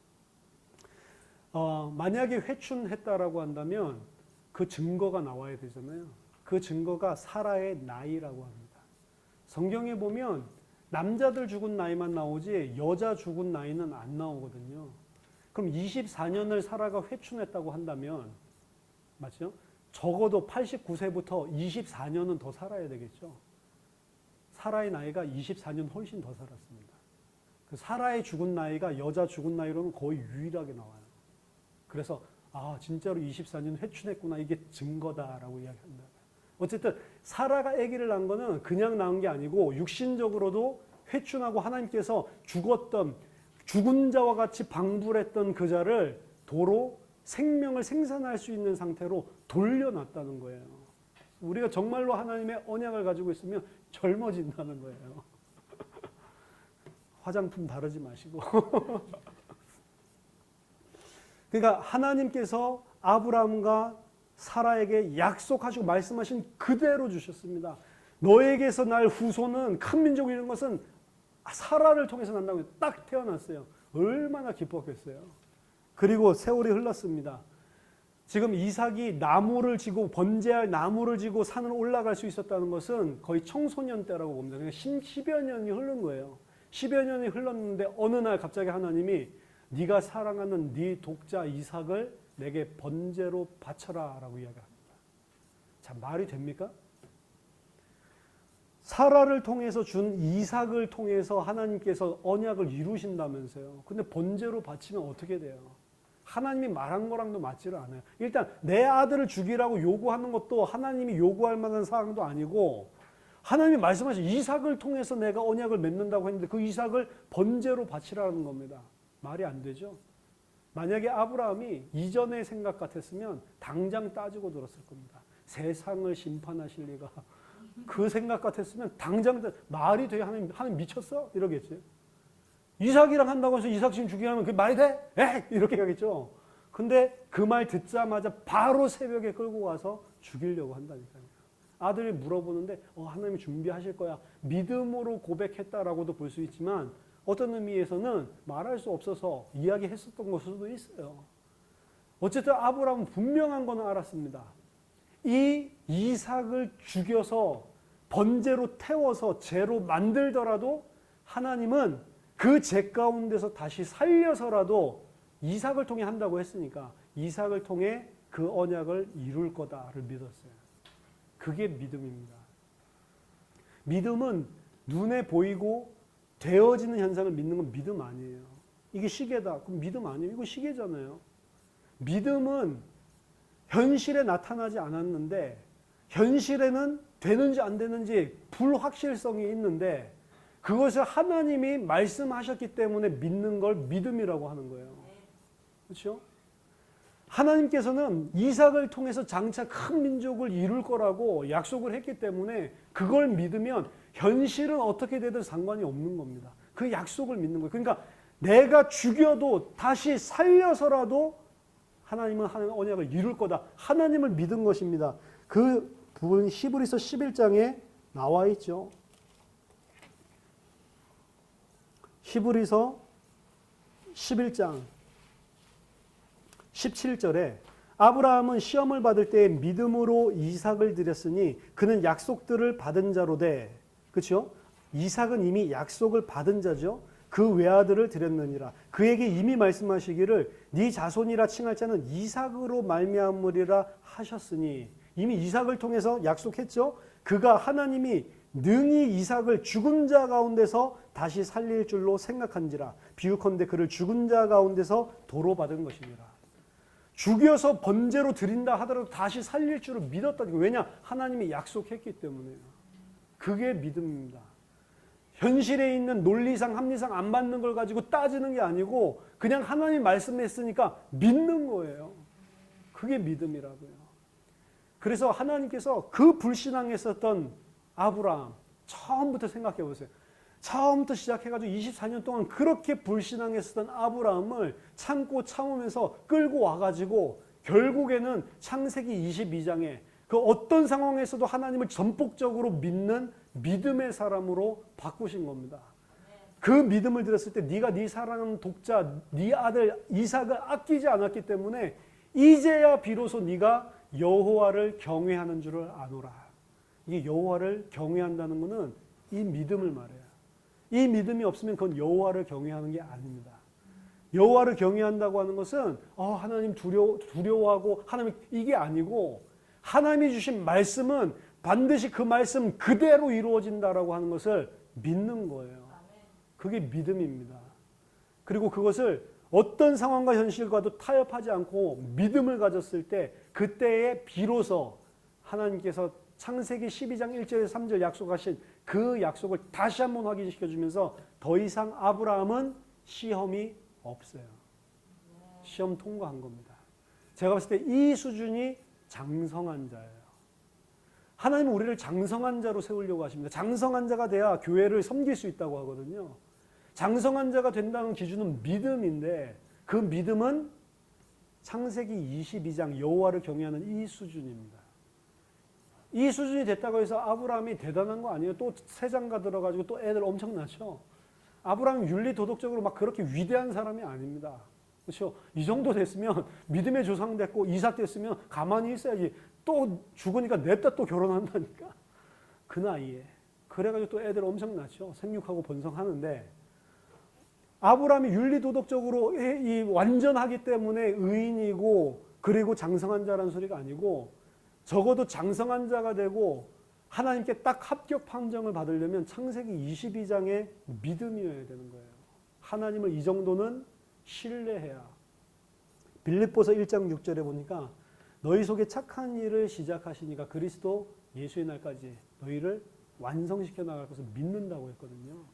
만약에 회춘했다라고 한다면 그 증거가 나와야 되잖아요. 그 증거가 사라의 나이라고 합니다. 성경에 보면 남자들 죽은 나이만 나오지 여자 죽은 나이는 안 나오거든요. 그럼 24년을 사라가 회춘했다고 한다면 맞죠? 적어도 89세부터 24년은 더 살아야 되겠죠. 사라의 나이가 24년 훨씬 더 살았습니다. 그 사라의 죽은 나이가 여자 죽은 나이로는 거의 유일하게 나와요. 그래서 진짜로 24년 회춘했구나 이게 증거다라고 이야기한다. 어쨌든 사라가 아기를 낳은 거는 그냥 낳은 게 아니고 육신적으로도 회춘하고 하나님께서 죽은 자와 같이 방불했던 그 자를 도로 생명을 생산할 수 있는 상태로 돌려놨다는 거예요. 우리가 정말로 하나님의 언약을 가지고 있으면 젊어진다는 거예요. 화장품 바르지 마시고. 그러니까 하나님께서 아브라함과 사라에게 약속하시고 말씀하신 그대로 주셨습니다. 너에게서 날 후손은 큰 민족이 이런 것은 사라를 통해서 난다고 딱 태어났어요. 얼마나 기뻤겠어요. 그리고 세월이 흘렀습니다. 지금 이삭이 나무를 지고 번제할 나무를 지고 산을 올라갈 수 있었다는 것은 거의 청소년 때라고 봅니다. 그러니까 10여 년이 흐른 거예요. 10여 년이 흘렀는데 어느 날 갑자기 하나님이 네가 사랑하는 네 독자 이삭을 내게 번제로 바쳐라 라고 이야기합니다. 자, 말이 됩니까? 사라를 통해서 준 이삭을 통해서 하나님께서 언약을 이루신다면서요. 근데 번제로 바치면 어떻게 돼요? 하나님이 말한 거랑도 맞지를 않아요. 일단 내 아들을 죽이라고 요구하는 것도 하나님이 요구할 만한 사항도 아니고 하나님이 말씀하신 이삭을 통해서 내가 언약을 맺는다고 했는데 그 이삭을 번제로 바치라는 겁니다. 말이 안 되죠. 만약에 아브라함이 이전의 생각 같았으면 당장 따지고 들었을 겁니다. 세상을 심판하실 리가. 그 생각 같았으면 당장 말이 돼? 하나님 미쳤어? 이러겠지. 이삭이랑 한다고 해서 이삭 지금 죽이라면 그게 말이 돼? 에 이렇게 하겠죠. 근데 그 말 듣자마자 바로 새벽에 끌고 가서 죽이려고 한다니까요. 아들이 물어보는데 하나님이 준비하실 거야. 믿음으로 고백했다라고도 볼 수 있지만 어떤 의미에서는 말할 수 없어서 이야기했었던 것일 수도 있어요. 어쨌든 아브라함은 분명한 건 알았습니다. 이 이삭을 죽여서 번제로 태워서 제로 만들더라도 하나님은 그 죄 가운데서 다시 살려서라도 이삭을 통해 한다고 했으니까 이삭을 통해 그 언약을 이룰 거다를 믿었어요. 그게 믿음입니다. 믿음은 눈에 보이고 되어지는 현상을 믿는 건 믿음 아니에요. 이게 시계다. 그럼 믿음 아니에요. 이거 시계잖아요. 믿음은 현실에 나타나지 않았는데 현실에는 되는지 안 되는지 불확실성이 있는데 그것을 하나님이 말씀하셨기 때문에 믿는 걸 믿음이라고 하는 거예요. 그렇죠? 하나님께서는 이삭을 통해서 장차 큰 민족을 이룰 거라고 약속을 했기 때문에 그걸 믿으면 현실은 어떻게 되든 상관이 없는 겁니다. 그 약속을 믿는 거예요. 그러니까 내가 죽여도 다시 살려서라도 하나님은 하나님의 언약을 이룰 거다. 하나님을 믿은 것입니다. 그 부분 히브리서 11장에 나와 있죠. 히브리서 11장 17절에 아브라함은 시험을 받을 때 믿음으로 이삭을 드렸으니 그는 약속들을 받은 자로 돼. 그렇죠? 이삭은 이미 약속을 받은 자죠. 그 외아들을 드렸느니라. 그에게 이미 말씀하시기를 네 자손이라 칭할 자는 이삭으로 말미암으리라 하셨으니 이미 이삭을 통해서 약속했죠. 그가 하나님이 능히 이삭을 죽은 자 가운데서 다시 살릴 줄로 생각한지라. 비유컨대 그를 죽은 자 가운데서 도로 받은 것이니라. 죽여서 번제로 드린다 하더라도 다시 살릴 줄을 믿었다니까. 왜냐? 하나님이 약속했기 때문에요. 그게 믿음입니다. 현실에 있는 논리상 합리상 안 맞는 걸 가지고 따지는 게 아니고 그냥 하나님 말씀했으니까 믿는 거예요. 그게 믿음이라고요. 그래서 하나님께서 그 불신앙했었던 아브라함 처음부터 생각해 보세요. 처음부터 시작해가지고 24년 동안 그렇게 불신앙했었던 아브라함을 참고 참으면서 끌고 와가지고 결국에는 창세기 22장에 그 어떤 상황에서도 하나님을 전폭적으로 믿는 믿음의 사람으로 바꾸신 겁니다. 그 믿음을 들었을 때 네가 네 사랑하는 독자, 네 아들 이삭을 아끼지 않았기 때문에 이제야 비로소 네가 여호와를 경외하는 줄을 아노라. 이게 여호와를 경외한다는 것은 이 믿음을 말해요. 이 믿음이 없으면 그건 여호와를 경외하는 게 아닙니다. 여호와를 경외한다고 하는 것은 하나님 두려워하고 하나님 이게 아니고 하나님이 주신 말씀은 반드시 그 말씀 그대로 이루어진다라고 하는 것을 믿는 거예요. 그게 믿음입니다. 그리고 그것을 어떤 상황과 현실과도 타협하지 않고 믿음을 가졌을 때 그때에 비로소 하나님께서 창세기 12장 1절에서 3절 약속하신 그 약속을 다시 한번 확인시켜주면서 더 이상 아브라함은 시험이 없어요. 시험 통과한 겁니다. 제가 봤을 때 이 수준이 장성한 자예요. 하나님은 우리를 장성한 자로 세우려고 하십니다. 장성한 자가 돼야 교회를 섬길 수 있다고 하거든요. 장성한 자가 된다는 기준은 믿음인데 그 믿음은 창세기 22장 여호와를 경외하는 이 수준입니다. 이 수준이 됐다고 해서 아브라함이 대단한 거 아니에요. 또 새 장가 들어가지고 또 애들 엄청 낳죠. 아브라함이 윤리 도덕적으로 막 그렇게 위대한 사람이 아닙니다. 그렇죠? 이 정도 됐으면 믿음의 조상 됐고 이삭 됐으면 가만히 있어야지. 또 죽으니까 냅다 또 결혼한다니까. 그 나이에. 그래가지고 또 애들 엄청 낳죠. 생육하고 번성하는데 아브라함이 윤리 도덕적으로 완전하기 때문에 의인이고 그리고 장성한 자라는 소리가 아니고 적어도 장성한 자가 되고 하나님께 딱 합격 판정을 받으려면 창세기 22장의 믿음이어야 되는 거예요. 하나님을 이 정도는 신뢰해야. 빌립보서 1장 6절에 보니까 너희 속에 착한 일을 시작하시니까 그리스도 예수의 날까지 너희를 완성시켜 나갈 것을 믿는다고 했거든요.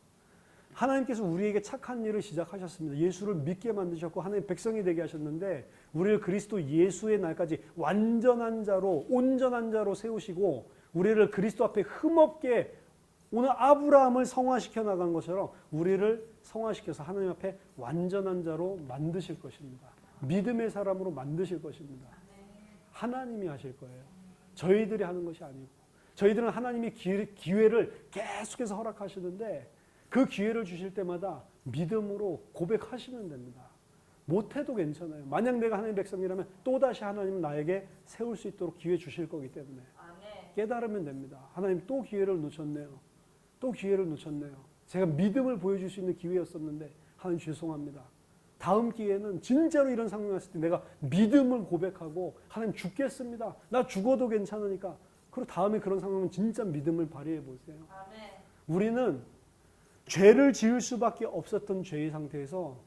하나님께서 우리에게 착한 일을 시작하셨습니다. 예수를 믿게 만드셨고 하나님 백성이 되게 하셨는데 우리를 그리스도 예수의 날까지 완전한 자로 온전한 자로 세우시고 우리를 그리스도 앞에 흠없게 오늘 아브라함을 성화시켜 나간 것처럼 우리를 성화시켜서 하나님 앞에 완전한 자로 만드실 것입니다. 믿음의 사람으로 만드실 것입니다. 하나님이 하실 거예요. 저희들이 하는 것이 아니고 저희들은 하나님이 기회를 계속해서 허락하시는데 그 기회를 주실 때마다 믿음으로 고백하시면 됩니다. 못해도 괜찮아요. 만약 내가 하나님의 백성이라면 또다시 하나님은 나에게 세울 수 있도록 기회 주실 거기 때문에 깨달으면 됩니다. 하나님 또 기회를 놓쳤네요. 또 기회를 놓쳤네요. 제가 믿음을 보여줄 수 있는 기회였었는데 하나님 죄송합니다. 다음 기회는 진짜로 이런 상황이 왔을 때 내가 믿음을 고백하고 하나님 죽겠습니다. 나 죽어도 괜찮으니까. 그리고 다음에 그런 상황은 진짜 믿음을 발휘해 보세요. 우리는 죄를 지을 수밖에 없었던 죄의 상태에서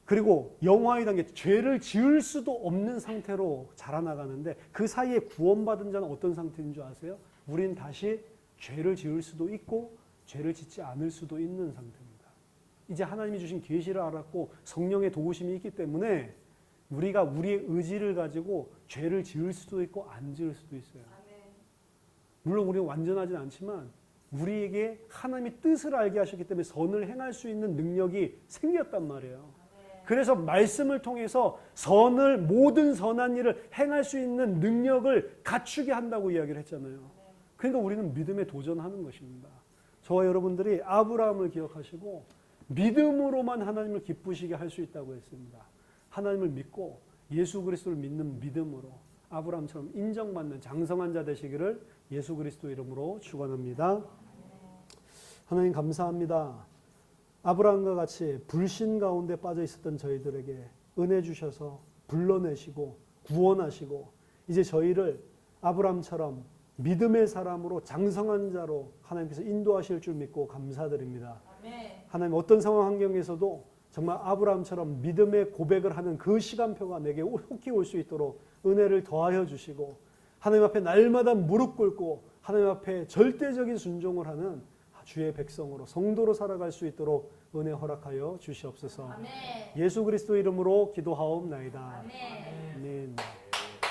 그리고 영화의 단계 죄를 지을 수도 없는 상태로 자라나가는데 그 사이에 구원받은 자는 어떤 상태인 줄 아세요? 우리는 다시 죄를 지을 수도 있고 죄를 짓지 않을 수도 있는 상태입니다. 이제 하나님이 주신 계시를 알았고 성령의 도우심이 있기 때문에 우리가 우리의 의지를 가지고 죄를 지을 수도 있고 안 지을 수도 있어요. 물론 우리는 완전하진 않지만 우리에게 하나님의 뜻을 알게 하셨기 때문에 선을 행할 수 있는 능력이 생겼단 말이에요. 그래서 말씀을 통해서 모든 선한 일을 행할 수 있는 능력을 갖추게 한다고 이야기를 했잖아요. 그러니까 우리는 믿음에 도전하는 것입니다. 저와 여러분들이 아브라함을 기억하시고 믿음으로만 하나님을 기쁘시게 할 수 있다고 했습니다. 하나님을 믿고 예수 그리스도를 믿는 믿음으로 아브라함처럼 인정받는 장성한 자 되시기를 예수 그리스도 이름으로 축원합니다. 하나님 감사합니다. 아브라함과 같이 불신 가운데 빠져 있었던 저희들에게 은혜 주셔서 불러내시고 구원하시고 이제 저희를 아브라함처럼 믿음의 사람으로 장성한 자로 하나님께서 인도하실 줄 믿고 감사드립니다. 하나님 어떤 상황 환경에서도 정말 아브라함처럼 믿음의 고백을 하는 그 시간표가 내게 속히 올 수 있도록 은혜를 더하여 주시고 하나님 앞에 날마다 무릎 꿇고 하나님 앞에 절대적인 순종을 하는 주의 백성으로 성도로 살아갈 수 있도록 은혜 허락하여 주시옵소서. 예수 그리스도 이름으로 기도하옵나이다. 아멘.